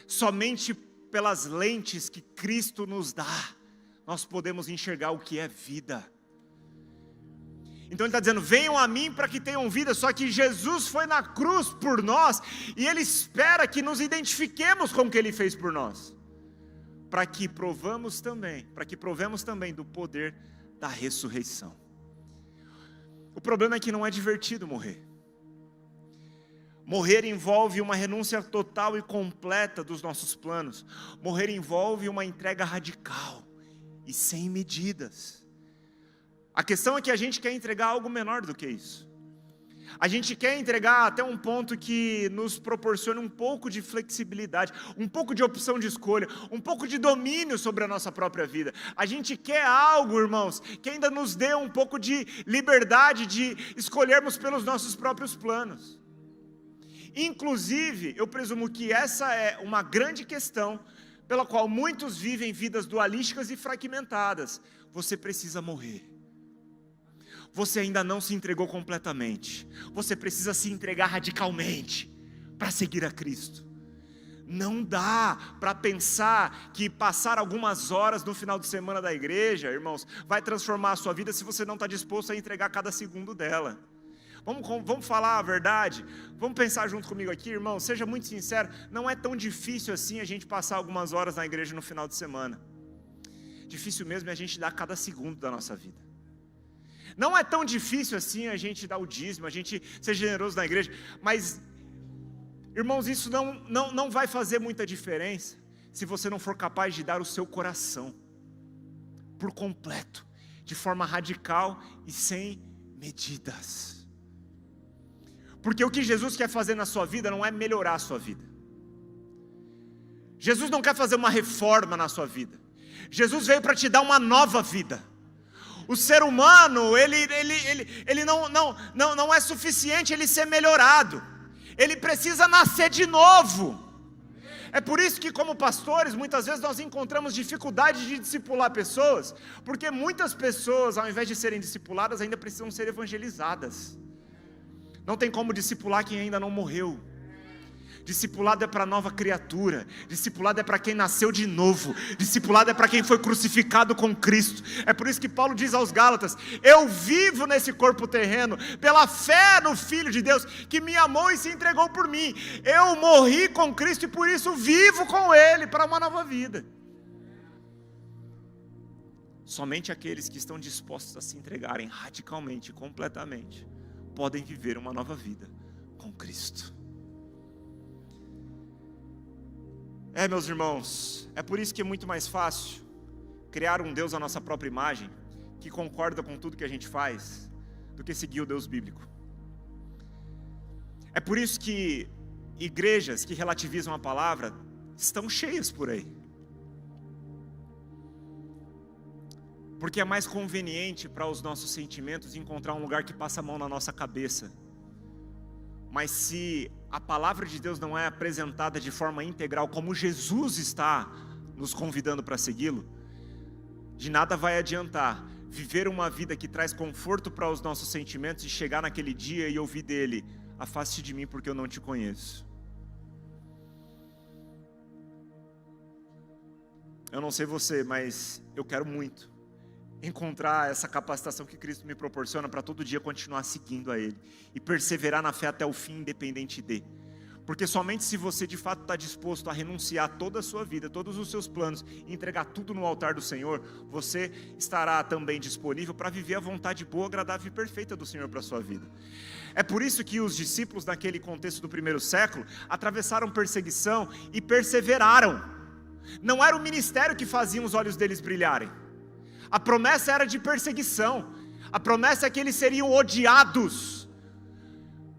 B: Somente pelas lentes que Cristo nos dá, nós podemos enxergar o que é vida. Então ele está dizendo, venham a mim para que tenham vida, só que Jesus foi na cruz por nós, e Ele espera que nos identifiquemos com o que Ele fez por nós. Para que provemos também do poder da ressurreição. O problema é que não é divertido morrer. Morrer envolve uma renúncia total e completa dos nossos planos. Morrer envolve uma entrega radical e sem medidas. A questão é que a gente quer entregar algo menor do que isso. A gente quer entregar até um ponto que nos proporcione um pouco de flexibilidade, um pouco de opção de escolha, um pouco de domínio sobre a nossa própria vida. A gente quer algo, irmãos, que ainda nos dê um pouco de liberdade de escolhermos pelos nossos próprios planos. Inclusive, eu presumo que essa é uma grande questão pela qual muitos vivem vidas dualísticas e fragmentadas. Você precisa morrer. Você ainda não se entregou completamente. Você precisa se entregar radicalmente para seguir a Cristo. Não dá para pensar que passar algumas horas no final de semana da igreja, irmãos, vai transformar a sua vida se você não está disposto a entregar cada segundo dela. Vamos falar a verdade? Vamos pensar junto comigo aqui, irmão. Seja muito sincero, não é tão difícil assim a gente passar algumas horas na igreja no final de semana. Difícil mesmo é a gente dar cada segundo da nossa vida. Não é tão difícil assim a gente dar o dízimo, a gente ser generoso na igreja, mas, irmãos, isso não vai fazer muita diferença se você não for capaz de dar o seu coração por completo, de forma radical e sem medidas. Porque o que Jesus quer fazer na sua vida não é melhorar a sua vida. Jesus não quer fazer uma reforma na sua vida. Jesus veio para te dar uma nova vida. O ser humano, ele não é suficiente ele ser melhorado. Ele precisa nascer de novo. É por isso que, como pastores, muitas vezes nós encontramos dificuldade de discipular pessoas, porque muitas pessoas, ao invés de serem discipuladas, ainda precisam ser evangelizadas. Não tem como discipular quem ainda não morreu. Discipulado é para nova criatura, discipulado é para quem nasceu de novo, discipulado é para quem foi crucificado com Cristo. É por isso que Paulo diz aos Gálatas: eu vivo nesse corpo terreno, pela fé no Filho de Deus, que me amou e se entregou por mim. Eu morri com Cristo e por isso vivo com Ele, para uma nova vida. Somente aqueles que estão dispostos a se entregarem radicalmente, completamente, podem viver uma nova vida com Cristo. Meus irmãos, é por isso que é muito mais fácil criar um Deus à nossa própria imagem, que concorda com tudo que a gente faz, do que seguir o Deus bíblico. É por isso que igrejas que relativizam a palavra estão cheias por aí. Porque é mais conveniente para os nossos sentimentos encontrar um lugar que passa a mão na nossa cabeça. Mas se a palavra de Deus não é apresentada de forma integral, como Jesus está nos convidando para segui-lo, de nada vai adiantar viver uma vida que traz conforto para os nossos sentimentos e chegar naquele dia e ouvir dele: afaste de mim porque eu não te conheço. Eu não sei você, mas eu quero muito encontrar essa capacitação que Cristo me proporciona para todo dia continuar seguindo a Ele e perseverar na fé até o fim, independente de. Porque somente se você de fato está disposto a renunciar toda a sua vida, todos os seus planos, e entregar tudo no altar do Senhor, você estará também disponível para viver a vontade boa, agradável e perfeita do Senhor para a sua vida. É por isso que os discípulos, naquele contexto do primeiro século, atravessaram perseguição e perseveraram. Não era o ministério que fazia os olhos deles brilharem. A promessa era de perseguição. A promessa é que eles seriam odiados.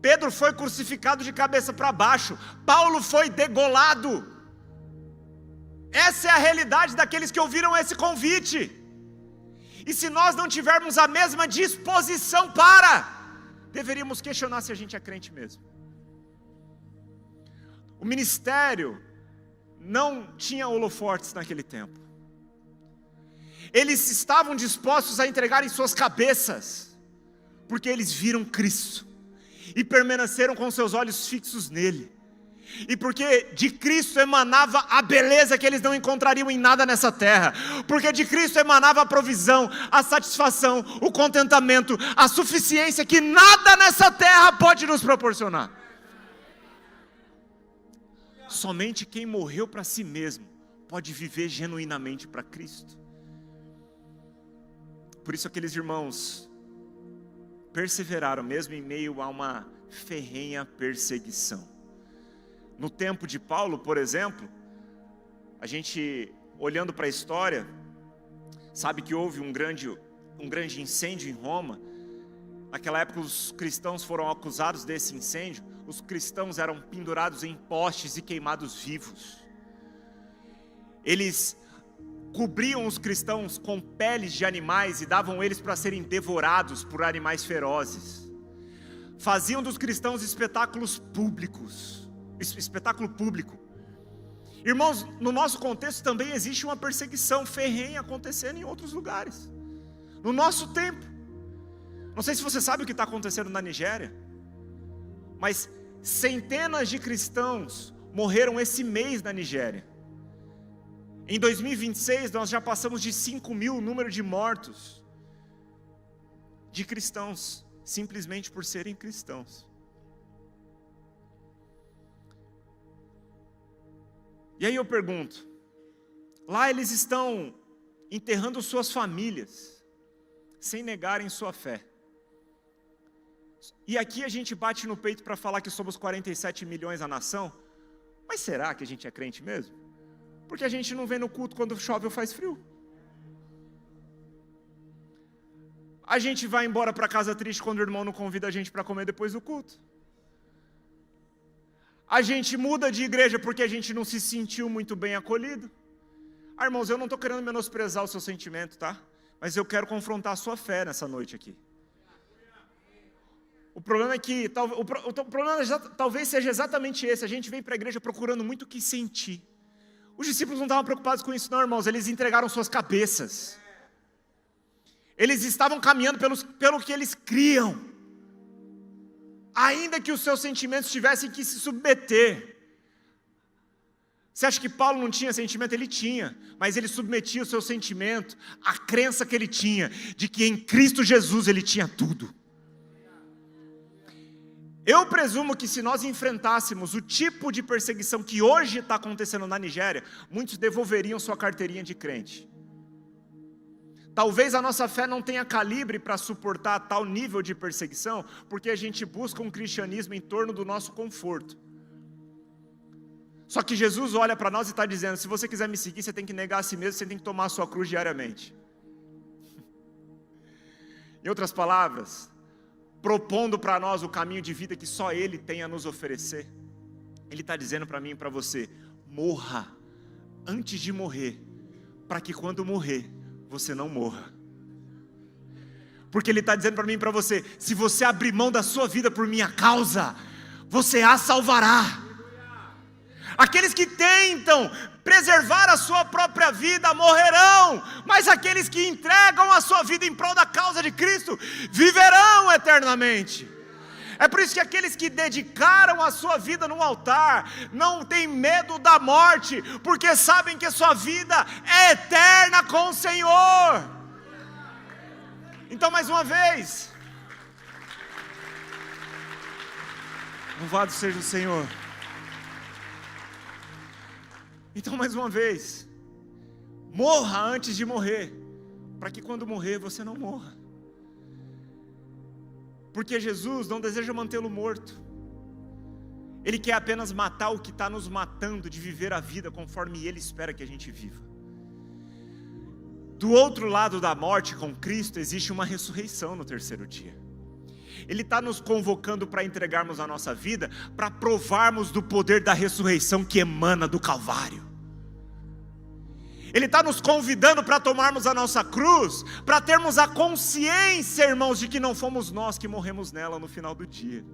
B: Pedro foi crucificado de cabeça para baixo. Paulo foi degolado. Essa é a realidade daqueles que ouviram esse convite. E se nós não tivermos a mesma disposição deveríamos questionar se a gente é crente mesmo. O ministério não tinha holofortes naquele tempo. Eles estavam dispostos a entregarem suas cabeças, porque eles viram Cristo e permaneceram com seus olhos fixos nele, e porque de Cristo emanava a beleza que eles não encontrariam em nada nessa terra, porque de Cristo emanava a provisão, a satisfação, o contentamento, a suficiência que nada nessa terra pode nos proporcionar. Somente quem morreu para si mesmo pode viver genuinamente para Cristo. Por isso aqueles irmãos perseveraram mesmo em meio a uma ferrenha perseguição. No tempo de Paulo, por exemplo, a gente olhando para a história, sabe que houve um grande incêndio em Roma. Naquela época os cristãos foram acusados desse incêndio. Os cristãos eram pendurados em postes e queimados vivos. Eles cobriam os cristãos com peles de animais e davam eles para serem devorados por animais ferozes. Faziam dos cristãos espetáculo público. Irmãos, no nosso contexto também existe uma perseguição ferrenha acontecendo em outros lugares. No nosso tempo. Não sei se você sabe o que está acontecendo na Nigéria, mas centenas de cristãos morreram esse mês na Nigéria. Em 2026 nós já passamos de 5.000 o número de mortos de cristãos, simplesmente por serem cristãos. E aí eu pergunto, lá eles estão enterrando suas famílias, sem negarem sua fé. E aqui a gente bate no peito para falar que somos 47 milhões a nação, mas será que a gente é crente mesmo? Porque a gente não vem no culto quando chove ou faz frio. A gente vai embora para casa triste quando o irmão não convida a gente para comer depois do culto. A gente muda de igreja porque a gente não se sentiu muito bem acolhido. Irmãos, eu não estou querendo menosprezar o seu sentimento, tá? Mas eu quero confrontar a sua fé nessa noite aqui. O problema é que, o problema talvez seja exatamente esse. A gente vem para a igreja procurando muito o que sentir. Os discípulos não estavam preocupados com isso não, irmãos. Eles entregaram suas cabeças. Eles estavam caminhando pelo que eles criam. Ainda que os seus sentimentos tivessem que se submeter. Você acha que Paulo não tinha sentimento? Ele tinha, mas ele submetia o seu sentimento à crença que ele tinha, de que em Cristo Jesus ele tinha tudo. Eu presumo que se nós enfrentássemos o tipo de perseguição que hoje está acontecendo na Nigéria, muitos devolveriam sua carteirinha de crente. Talvez a nossa fé não tenha calibre para suportar tal nível de perseguição, porque a gente busca um cristianismo em torno do nosso conforto. Só que Jesus olha para nós e está dizendo, se você quiser me seguir, você tem que negar a si mesmo, você tem que tomar a sua cruz diariamente. Em outras palavras, propondo para nós o caminho de vida que só Ele tem a nos oferecer. Ele está dizendo para mim e para você, morra antes de morrer, para que quando morrer, você não morra. Porque Ele está dizendo para mim e para você, se você abrir mão da sua vida por minha causa, você a salvará. Aqueles que tentam preservar a sua própria vida morrerão, mas aqueles que entregam a sua vida em prol da causa de Cristo, viverão eternamente. É por isso que aqueles que dedicaram a sua vida no altar, não têm medo da morte, porque sabem que a sua vida é eterna com o Senhor. Então, mais uma vez, louvado seja o Senhor. Então, mais uma vez, morra antes de morrer, para que quando morrer você não morra. Porque Jesus não deseja mantê-lo morto. Ele quer apenas matar o que está nos matando de viver a vida conforme Ele espera que a gente viva. Do outro lado da morte com Cristo existe uma ressurreição no terceiro dia. Ele está nos convocando para entregarmos a nossa vida, para provarmos do poder da ressurreição que emana do Calvário. Ele está nos convidando para tomarmos a nossa cruz, para termos a consciência, irmãos, de que não fomos nós que morremos nela no final do dia.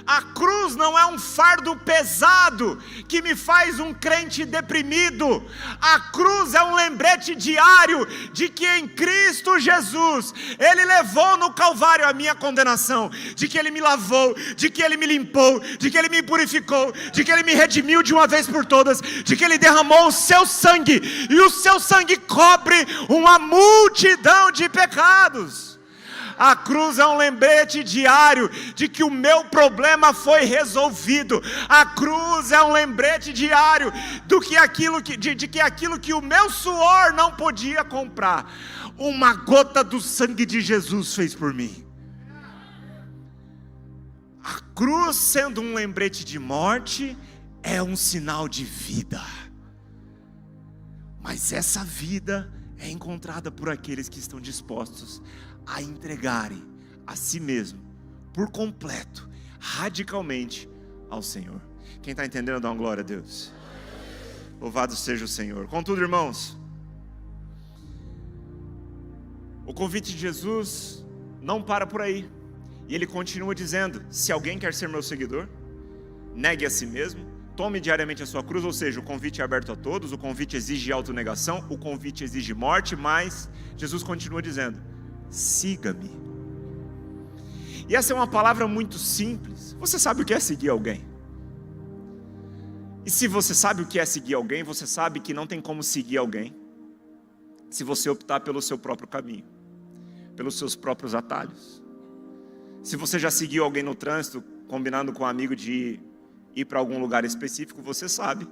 B: A cruz não é um fardo pesado que me faz um crente deprimido. A cruz é um lembrete diário de que em Cristo Jesus Ele levou no Calvário a minha condenação, de que Ele me lavou, de que Ele me limpou, de que Ele me purificou, de que Ele me redimiu de uma vez por todas, de que Ele derramou o seu sangue, e o seu sangue cobre uma multidão de pecados. A cruz é um lembrete diário de que o meu problema foi resolvido. A cruz é um lembrete diário de que aquilo que o meu suor não podia comprar, uma gota do sangue de Jesus fez por mim. A cruz, sendo um lembrete de morte, é um sinal de vida. Mas essa vida é encontrada por aqueles que estão dispostos a entregarem a si mesmo, por completo, radicalmente, ao Senhor. Quem está entendendo, dá uma glória a Deus. Louvado seja o Senhor. Contudo, irmãos, o convite de Jesus não para por aí. E Ele continua dizendo, se alguém quer ser meu seguidor, negue a si mesmo, tome diariamente a sua cruz. Ou seja, o convite é aberto a todos, o convite exige autonegação, o convite exige morte, mas Jesus continua dizendo, siga-me. E essa é uma palavra muito simples. Você sabe o que é seguir alguém? E se você sabe o que é seguir alguém, você sabe que não tem como seguir alguém se você optar pelo seu próprio caminho, pelos seus próprios atalhos. Se você já seguiu alguém no trânsito, combinando com um amigo de ir para algum lugar específico, você sabe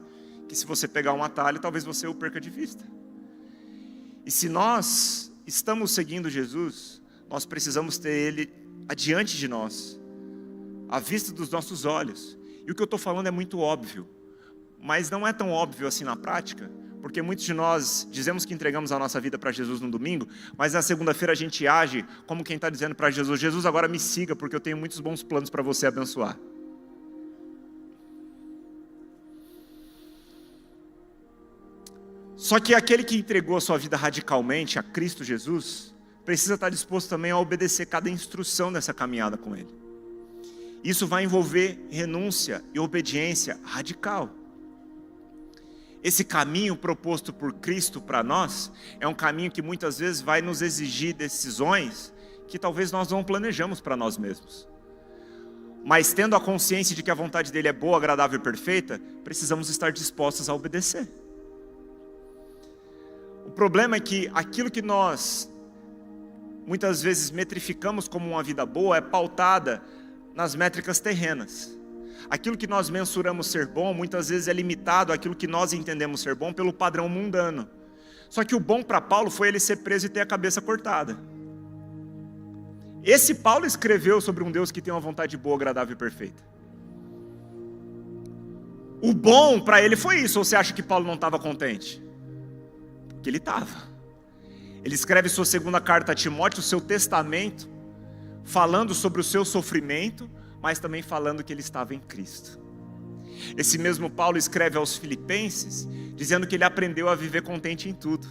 B: que se você pegar um atalho, talvez você o perca de vista. E se nós estamos seguindo Jesus, nós precisamos ter Ele adiante de nós, à vista dos nossos olhos. E o que eu estou falando é muito óbvio, mas não é tão óbvio assim na prática, porque muitos de nós dizemos que entregamos a nossa vida para Jesus no domingo, mas na segunda-feira a gente age como quem está dizendo para Jesus, Jesus, agora me siga, porque eu tenho muitos bons planos para você abençoar. Só que aquele que entregou a sua vida radicalmente a Cristo Jesus, precisa estar disposto também a obedecer cada instrução dessa caminhada com Ele. Isso vai envolver renúncia e obediência radical. Esse caminho proposto por Cristo para nós, é um caminho que muitas vezes vai nos exigir decisões que talvez nós não planejamos para nós mesmos. Mas tendo a consciência de que a vontade dele é boa, agradável e perfeita, precisamos estar dispostos a obedecer. O problema é que aquilo que nós muitas vezes metrificamos como uma vida boa é pautada nas métricas terrenas. Aquilo que nós mensuramos ser bom, muitas vezes é limitado àquilo que nós entendemos ser bom pelo padrão mundano. Só que o bom para Paulo foi ele ser preso e ter a cabeça cortada. Esse Paulo escreveu sobre um Deus que tem uma vontade boa, agradável e perfeita. O bom para ele foi isso, ou você acha que Paulo não estava contente? Porque ele estava. Ele escreve sua segunda carta a Timóteo, o seu testamento, falando sobre o seu sofrimento, mas também falando que ele estava em Cristo. Esse mesmo Paulo escreve aos Filipenses, dizendo que ele aprendeu a viver contente em tudo.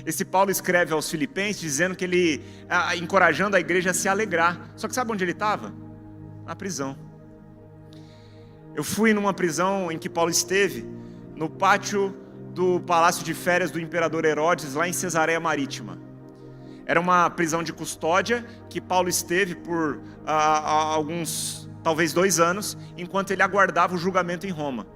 B: Esse Paulo escreve aos Filipenses, dizendo que ele, encorajando a igreja a se alegrar. Só que sabe onde ele estava? Na prisão. Eu fui numa prisão em que Paulo esteve, no pátio do palácio de férias do imperador Herodes, lá em Cesareia Marítima. Era uma prisão de custódia que Paulo esteve por alguns, talvez 2 anos, enquanto ele aguardava o julgamento em Roma.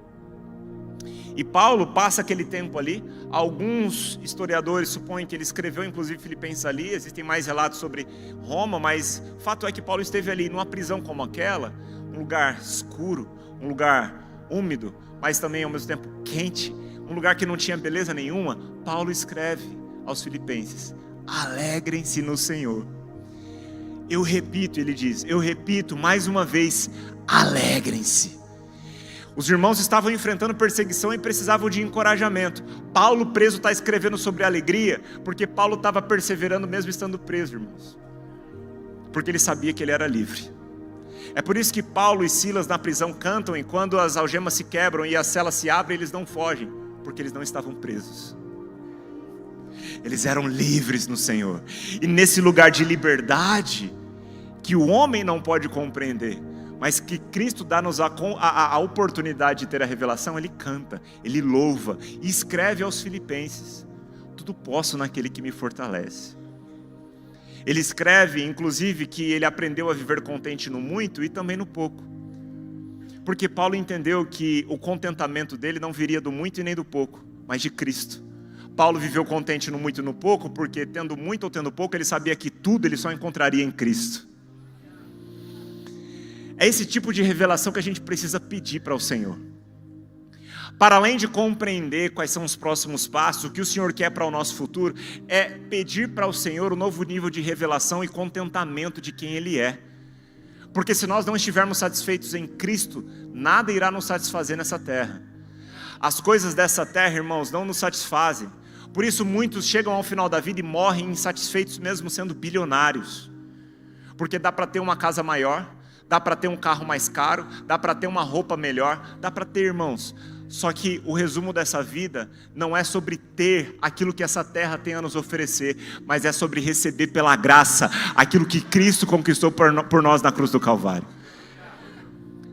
B: E Paulo passa aquele tempo ali. Alguns historiadores supõem que ele escreveu inclusive Filipenses ali. Existem mais relatos sobre Roma, mas o fato é que Paulo esteve ali numa prisão como aquela, um lugar escuro, um lugar úmido, mas também ao mesmo tempo quente, um lugar que não tinha beleza nenhuma. Paulo escreve aos Filipenses: alegrem-se no Senhor. Eu repito, ele diz, eu repito mais uma vez, alegrem-se. Os irmãos estavam enfrentando perseguição e precisavam de encorajamento. Paulo preso está escrevendo sobre alegria, porque Paulo estava perseverando mesmo estando preso, irmãos. Porque ele sabia que ele era livre. É por isso que Paulo e Silas na prisão cantam, e quando as algemas se quebram e as celas se abrem, eles não fogem, porque eles não estavam presos. Eles eram livres no Senhor. E nesse lugar de liberdade, que o homem não pode compreender, mas que Cristo dá-nos a oportunidade de ter a revelação, ele canta, ele louva e escreve aos Filipenses: tudo posso naquele que me fortalece. Ele escreve, inclusive, que ele aprendeu a viver contente no muito e também no pouco. Porque Paulo entendeu que o contentamento dele não viria do muito e nem do pouco, mas de Cristo. Paulo viveu contente no muito e no pouco, porque tendo muito ou tendo pouco, ele sabia que tudo ele só encontraria em Cristo. É esse tipo de revelação que a gente precisa pedir para o Senhor. Para além de compreender quais são os próximos passos, o que o Senhor quer para o nosso futuro, é pedir para o Senhor um novo nível de revelação e contentamento de quem Ele é. Porque se nós não estivermos satisfeitos em Cristo, nada irá nos satisfazer nessa terra. As coisas dessa terra, irmãos, não nos satisfazem. Por isso muitos chegam ao final da vida e morrem insatisfeitos mesmo sendo bilionários. Porque dá para ter uma casa maior, dá para ter um carro mais caro, dá para ter uma roupa melhor, dá para ter, irmãos. Só que o resumo dessa vida não é sobre ter aquilo que essa terra tem a nos oferecer, mas é sobre receber pela graça aquilo que Cristo conquistou por nós na cruz do Calvário.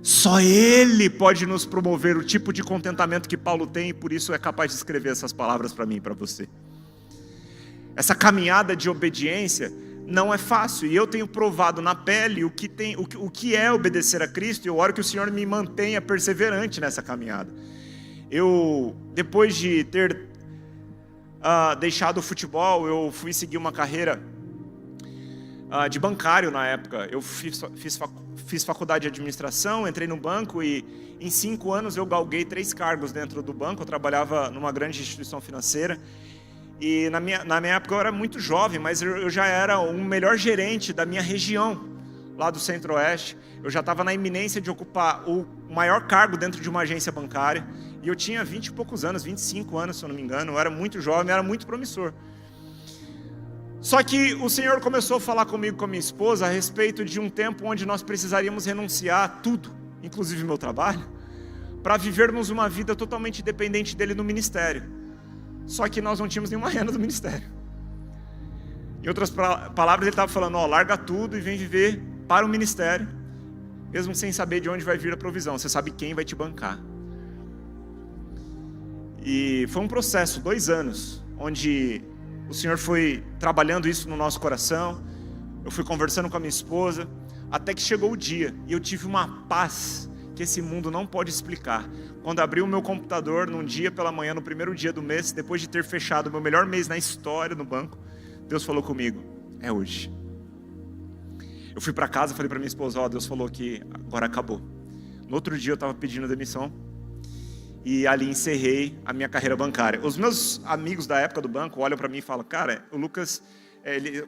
B: Só Ele pode nos promover o tipo de contentamento que Paulo tem, e por isso é capaz de escrever essas palavras para mim e para você. Essa caminhada de obediência não é fácil, e eu tenho provado na pele o que é obedecer a Cristo, e eu oro que o Senhor me mantenha perseverante nessa caminhada. Eu, depois de ter deixado o futebol, eu fui seguir uma carreira de bancário na época. Eu fiz faculdade de administração, entrei no banco e em 5 anos eu galguei 3 cargos dentro do banco. Eu trabalhava numa grande instituição financeira e na minha época eu era muito jovem, mas eu já era o melhor gerente da minha região, lá do Centro-Oeste. Eu já estava na iminência de ocupar o maior cargo dentro de uma agência bancária. E eu tinha 20 e poucos anos, 25 anos, se eu não me engano. Eu era muito jovem, era muito promissor. Só que o Senhor começou a falar comigo, com a minha esposa, a respeito de um tempo onde nós precisaríamos renunciar a tudo, inclusive meu trabalho, para vivermos uma vida totalmente dependente dEle no ministério. Só que nós não tínhamos nenhuma renda do ministério. Em outras palavras, ele estava falando, larga tudo e vem viver para o ministério, mesmo sem saber de onde vai vir a provisão. Você sabe quem vai te bancar. E foi um processo, 2 anos, onde o Senhor foi trabalhando isso no nosso coração. Eu fui conversando com a minha esposa, até que chegou o dia, e eu tive uma paz que esse mundo não pode explicar. Quando abri o meu computador, num dia pela manhã, no primeiro dia do mês, depois de ter fechado o meu melhor mês na história no banco, Deus falou comigo, é hoje. Eu fui para casa, falei para minha esposa, Deus falou que agora acabou. No outro dia eu estava pedindo demissão, e ali encerrei a minha carreira bancária. Os meus amigos da época do banco olham para mim e falam, cara, o Lucas,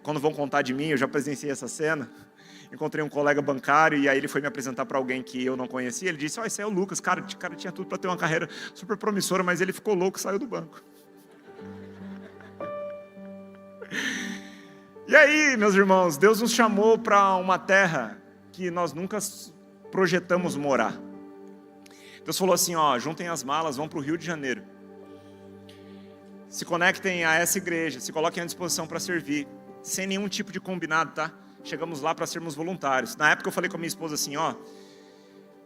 B: quando vão contar de mim, eu já presenciei essa cena, encontrei um colega bancário e aí ele foi me apresentar para alguém que eu não conhecia. Ele disse, esse é o Lucas, cara, o cara tinha tudo para ter uma carreira super promissora, mas ele ficou louco e saiu do banco. E aí, meus irmãos, Deus nos chamou para uma terra que nós nunca projetamos morar. Deus falou assim, juntem as malas, vão para o Rio de Janeiro. Se conectem a essa igreja, se coloquem à disposição para servir, sem nenhum tipo de combinado, tá? Chegamos lá para sermos voluntários. Na época eu falei com a minha esposa assim,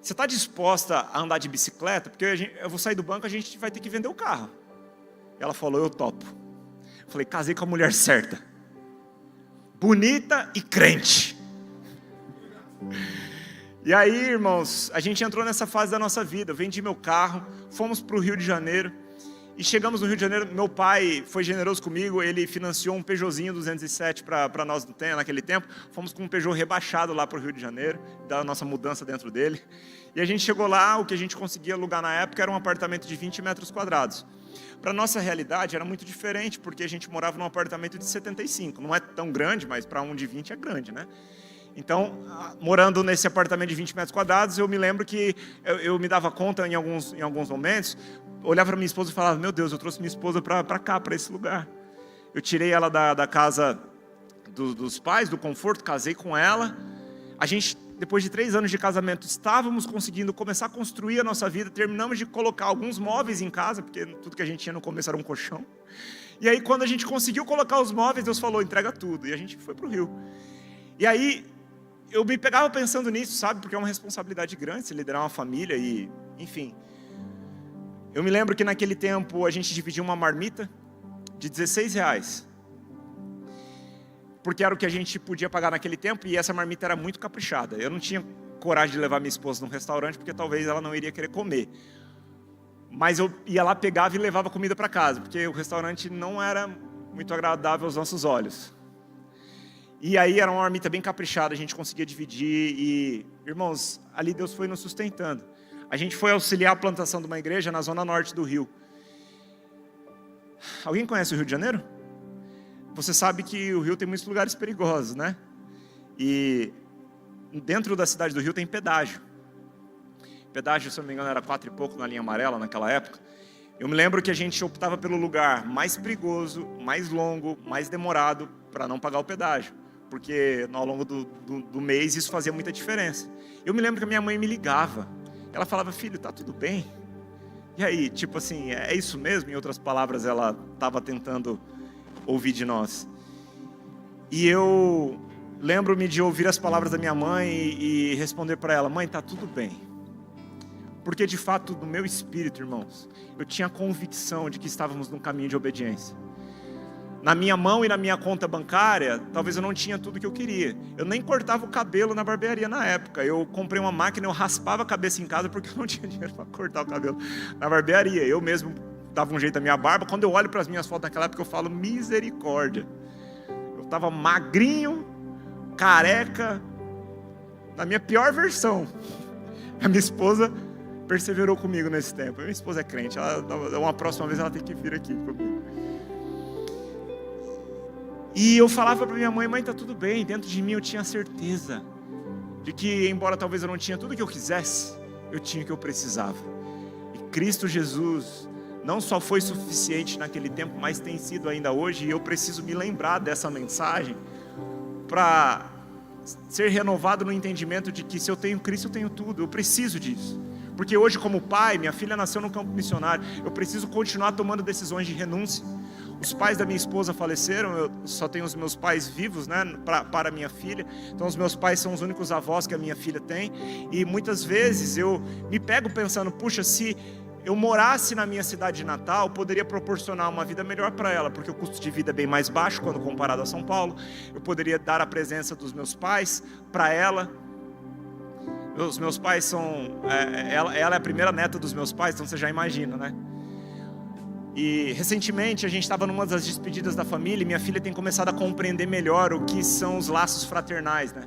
B: você está disposta a andar de bicicleta? Porque eu vou sair do banco, a gente vai ter que vender o carro. Ela falou, eu topo. Eu falei, casei com a mulher certa. Bonita e crente. E aí, irmãos, a gente entrou nessa fase da nossa vida. Eu vendi meu carro, fomos para o Rio de Janeiro. E chegamos no Rio de Janeiro, meu pai foi generoso comigo, ele financiou um Peugeotzinho 207 para nós naquele tempo. Fomos com um Peugeot rebaixado lá para o Rio de Janeiro, da nossa mudança dentro dele. E a gente chegou lá, o que a gente conseguia alugar na época era um apartamento de 20 metros quadrados. Para a nossa realidade era muito diferente, porque a gente morava num apartamento de 75. Não é tão grande, mas para um de 20 é grande, né? Então, morando nesse apartamento de 20 metros quadrados, eu me lembro que eu me dava conta em alguns momentos, olhava para minha esposa e falava, meu Deus, eu trouxe minha esposa para cá, para esse lugar. Eu tirei ela da casa dos pais, do conforto, casei com ela. A gente, depois de 3 anos de casamento, estávamos conseguindo começar a construir a nossa vida, terminamos de colocar alguns móveis em casa, porque tudo que a gente tinha no começo era um colchão. E aí, quando a gente conseguiu colocar os móveis, Deus falou, entrega tudo. E a gente foi para o Rio. E aí, eu me pegava pensando nisso, sabe? Porque é uma responsabilidade grande, se liderar uma família e, enfim. Eu me lembro que naquele tempo a gente dividia uma marmita de R$16. Porque era o que a gente podia pagar naquele tempo e essa marmita era muito caprichada. Eu não tinha coragem de levar minha esposa num restaurante porque talvez ela não iria querer comer. Mas eu ia lá, pegava e levava comida para casa, porque o restaurante não era muito agradável aos nossos olhos. E aí era uma marmita bem caprichada, a gente conseguia dividir e, irmãos, ali Deus foi nos sustentando. A gente foi auxiliar a plantação de uma igreja na zona norte do Rio. Alguém conhece o Rio de Janeiro? Você sabe que o Rio tem muitos lugares perigosos, né? E dentro da cidade do Rio tem pedágio. Pedágio, se eu não me engano, era 4 e pouco na linha amarela naquela época. Eu me lembro que a gente optava pelo lugar mais perigoso, mais longo, mais demorado, para não pagar o pedágio. Porque ao longo do mês isso fazia muita diferença. Eu me lembro que a minha mãe me ligava. Ela falava, filho, tá tudo bem? E aí, tipo assim, é isso mesmo? Em outras palavras, ela estava tentando ouvir de nós. E eu lembro-me de ouvir as palavras da minha mãe e responder para ela, mãe, tá tudo bem. Porque de fato, no meu espírito, irmãos, eu tinha convicção de que estávamos num caminho de obediência. Na minha mão e na minha conta bancária, talvez eu não tinha tudo que eu queria. Eu nem cortava o cabelo na barbearia na época. Eu comprei uma máquina, eu raspava a cabeça em casa porque eu não tinha dinheiro para cortar o cabelo na barbearia. Eu mesmo dava um jeito na minha barba. Quando eu olho para as minhas fotos naquela época, eu falo misericórdia. Eu estava magrinho, careca, na minha pior versão. A minha esposa perseverou comigo nesse tempo. Minha esposa é crente. Uma próxima vez ela tem que vir aqui comigo. E eu falava para minha mãe, mãe, tá tudo bem. Dentro de mim eu tinha certeza de que, embora talvez eu não tinha tudo o que eu quisesse, eu tinha o que eu precisava. E Cristo Jesus não só foi suficiente naquele tempo, mas tem sido ainda hoje. E eu preciso me lembrar dessa mensagem para ser renovado no entendimento de que se eu tenho Cristo, eu tenho tudo. Eu preciso disso. Porque hoje, como pai, minha filha nasceu no campo missionário, eu preciso continuar tomando decisões de renúncia. Os pais da minha esposa faleceram, eu só tenho os meus pais vivos, né, para minha filha. Então os meus pais são os únicos avós que a minha filha tem. E muitas vezes eu me pego pensando, puxa, se eu morasse na minha cidade natal, poderia proporcionar uma vida melhor para ela, porque o custo de vida é bem mais baixo quando comparado a São Paulo. Eu poderia dar a presença dos meus pais para ela. Os meus pais são... ela é a primeira neta dos meus pais, então você já imagina, né? E recentemente a gente estava numa das despedidas da família e minha filha tem começado a compreender melhor o que são os laços fraternais, né?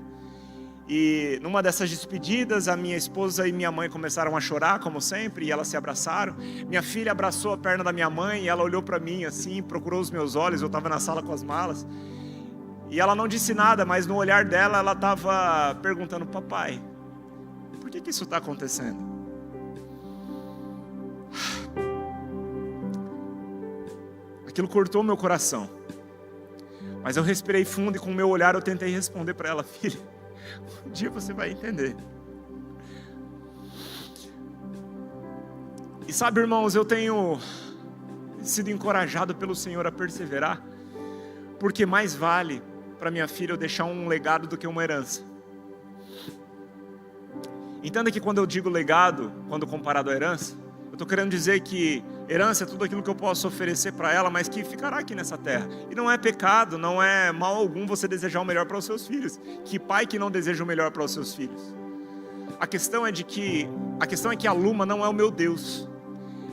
B: E numa dessas despedidas, a minha esposa e minha mãe começaram a chorar, como sempre, e elas se abraçaram. Minha filha abraçou a perna da minha mãe e ela olhou para mim assim, procurou os meus olhos, eu estava na sala com as malas. E ela não disse nada, mas no olhar dela, ela estava perguntando, papai, por que isso está acontecendo? Aquilo cortou meu coração. Mas eu respirei fundo e com o meu olhar eu tentei responder para ela, filha, um dia você vai entender. E sabe, irmãos, eu tenho sido encorajado pelo Senhor a perseverar, porque mais vale para minha filha eu deixar um legado do que uma herança. Entenda que quando eu digo legado, quando comparado à herança, eu estou querendo dizer que herança é tudo aquilo que eu posso oferecer para ela, mas que ficará aqui nessa terra. E não é pecado, não é mal algum você desejar o melhor para os seus filhos. Que pai que não deseja o melhor para os seus filhos? A questão é que a Luma não é o meu Deus.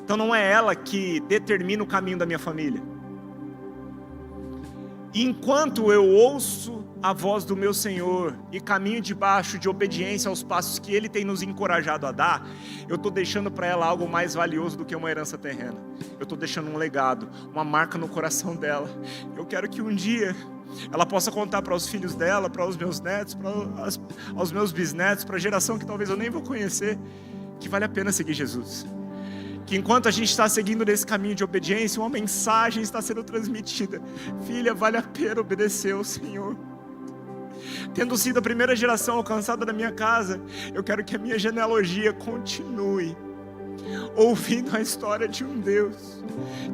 B: Então não é ela que determina o caminho da minha família. E enquanto eu ouço a voz do meu Senhor e caminho debaixo de obediência aos passos que Ele tem nos encorajado a dar, eu estou deixando para ela algo mais valioso do que uma herança terrena. Eu estou deixando um legado, uma marca no coração dela. Eu quero que um dia ela possa contar para os filhos dela, para os meus netos, aos meus bisnetos, para a geração que talvez eu nem vou conhecer, que vale a pena seguir Jesus. Que enquanto a gente está seguindo nesse caminho de obediência, uma mensagem está sendo transmitida. Filha, vale a pena obedecer ao Senhor. Tendo sido a primeira geração alcançada na minha casa, eu quero que a minha genealogia continue ouvindo a história de um Deus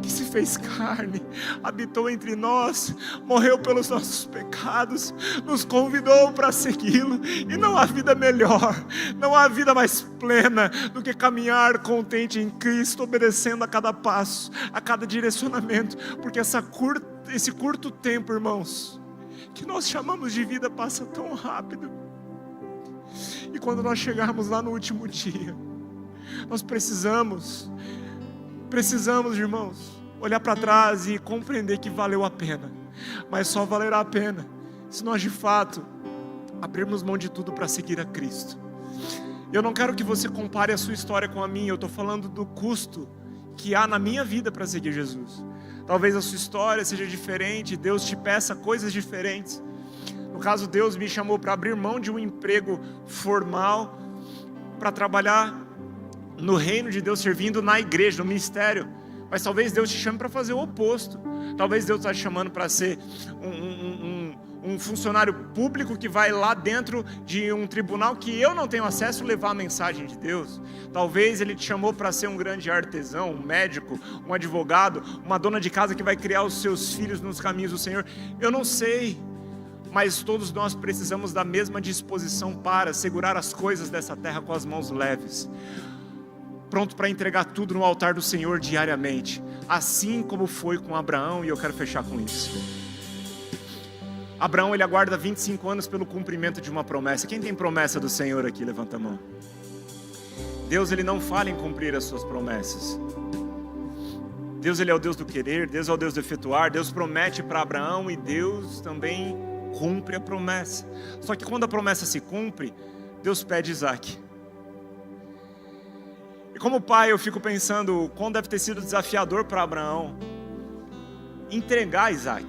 B: que se fez carne, habitou entre nós, morreu pelos nossos pecados, nos convidou para segui-lo. E não há vida melhor, não há vida mais plena do que caminhar contente em Cristo, obedecendo a cada passo, a cada direcionamento, porque esse curto tempo, irmãos, que nós chamamos de vida passa tão rápido. E quando nós chegarmos lá no último dia, nós precisamos, irmãos, olhar para trás e compreender que valeu a pena. Mas só valerá a pena se nós de fato abrirmos mão de tudo para seguir a Cristo. Eu não quero que você compare a sua história com a minha. Eu estou falando do custo que há na minha vida para seguir Jesus. Talvez a sua história seja diferente, Deus te peça coisas diferentes. No caso, Deus me chamou para abrir mão de um emprego formal, para trabalhar no reino de Deus, servindo na igreja, no ministério. Mas talvez Deus te chame para fazer o oposto. Talvez Deus está te chamando para ser um funcionário público que vai lá dentro de um tribunal que eu não tenho acesso, levar a mensagem de Deus. Talvez Ele te chamou para ser um grande artesão, um médico, um advogado, uma dona de casa que vai criar os seus filhos nos caminhos do Senhor. Eu não sei, mas todos nós precisamos da mesma disposição para segurar as coisas dessa terra com as mãos leves, pronto para entregar tudo no altar do Senhor diariamente, assim como foi com Abraão. E eu quero fechar com isso. Abraão, ele aguarda 25 anos pelo cumprimento de uma promessa. Quem tem promessa do Senhor aqui? Levanta a mão. Deus, ele não falha em cumprir as suas promessas. Deus, ele é o Deus do querer, Deus é o Deus do efetuar. Deus promete para Abraão e Deus também cumpre a promessa. Só que quando a promessa se cumpre, Deus pede Isaac. E como pai, eu fico pensando quão deve ter sido desafiador para Abraão entregar Isaac.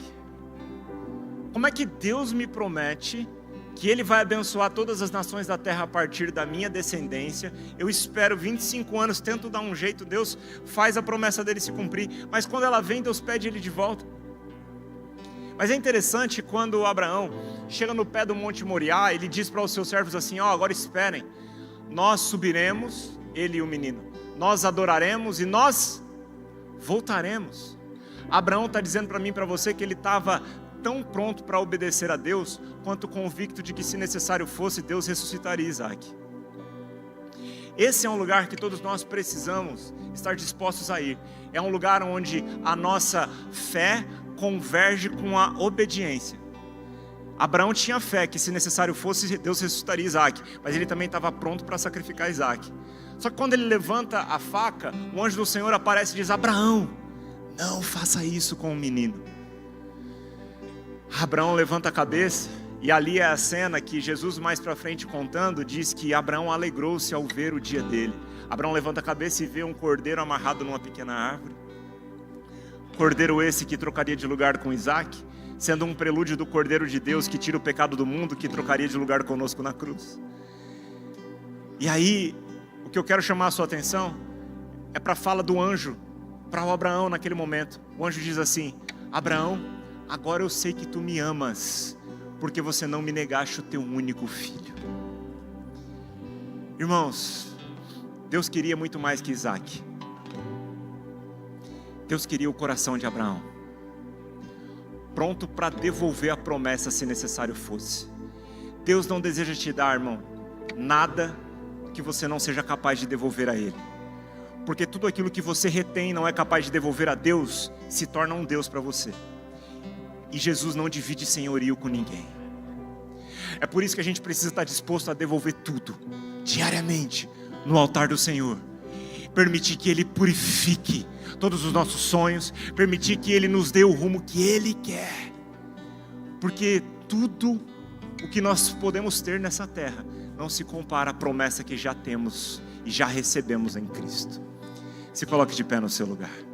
B: Como é que Deus me promete que Ele vai abençoar todas as nações da terra a partir da minha descendência? Eu espero 25 anos, tento dar um jeito, Deus faz a promessa dele se cumprir, mas quando ela vem, Deus pede ele de volta. Mas é interessante quando Abraão chega no pé do Monte Moriá, ele diz para os seus servos assim: agora esperem, nós subiremos ele e o menino. Nós adoraremos e nós voltaremos. Abraão está dizendo para mim e para você que ele estava tão pronto para obedecer a Deus, quanto convicto de que, se necessário fosse, Deus ressuscitaria Isaac. Esse é um lugar que todos nós precisamos estar dispostos a ir. É um lugar onde a nossa fé converge com a obediência. Abraão tinha fé que, se necessário fosse, Deus ressuscitaria Isaac, mas ele também estava pronto para sacrificar Isaac. Só que quando ele levanta a faca, o anjo do Senhor aparece e diz: Abraão, não faça isso com o menino. Abraão levanta a cabeça, e ali é a cena que Jesus, mais para frente contando, diz que Abraão alegrou-se ao ver o dia dele. Abraão levanta a cabeça e vê um cordeiro amarrado numa pequena árvore. Cordeiro esse que trocaria de lugar com Isaac, sendo um prelúdio do Cordeiro de Deus que tira o pecado do mundo, que trocaria de lugar conosco na cruz. E aí, o que eu quero chamar a sua atenção é para a fala do anjo para o Abraão naquele momento. O anjo diz assim: Abraão, agora eu sei que tu me amas, porque você não me negaste o teu único filho. Irmãos, Deus queria muito mais que Isaac. Deus queria o coração de Abraão, pronto para devolver a promessa se necessário fosse. Deus não deseja te dar, irmão, nada que você não seja capaz de devolver a Ele. Porque tudo aquilo que você retém e não é capaz de devolver a Deus, se torna um Deus para você. E Jesus não divide senhorio com ninguém. É por isso que a gente precisa estar disposto a devolver tudo, diariamente, no altar do Senhor. Permitir que Ele purifique todos os nossos sonhos, permitir que Ele nos dê o rumo que Ele quer. Porque tudo o que nós podemos ter nessa terra não se compara à promessa que já temos e já recebemos em Cristo. Se coloque de pé no seu lugar.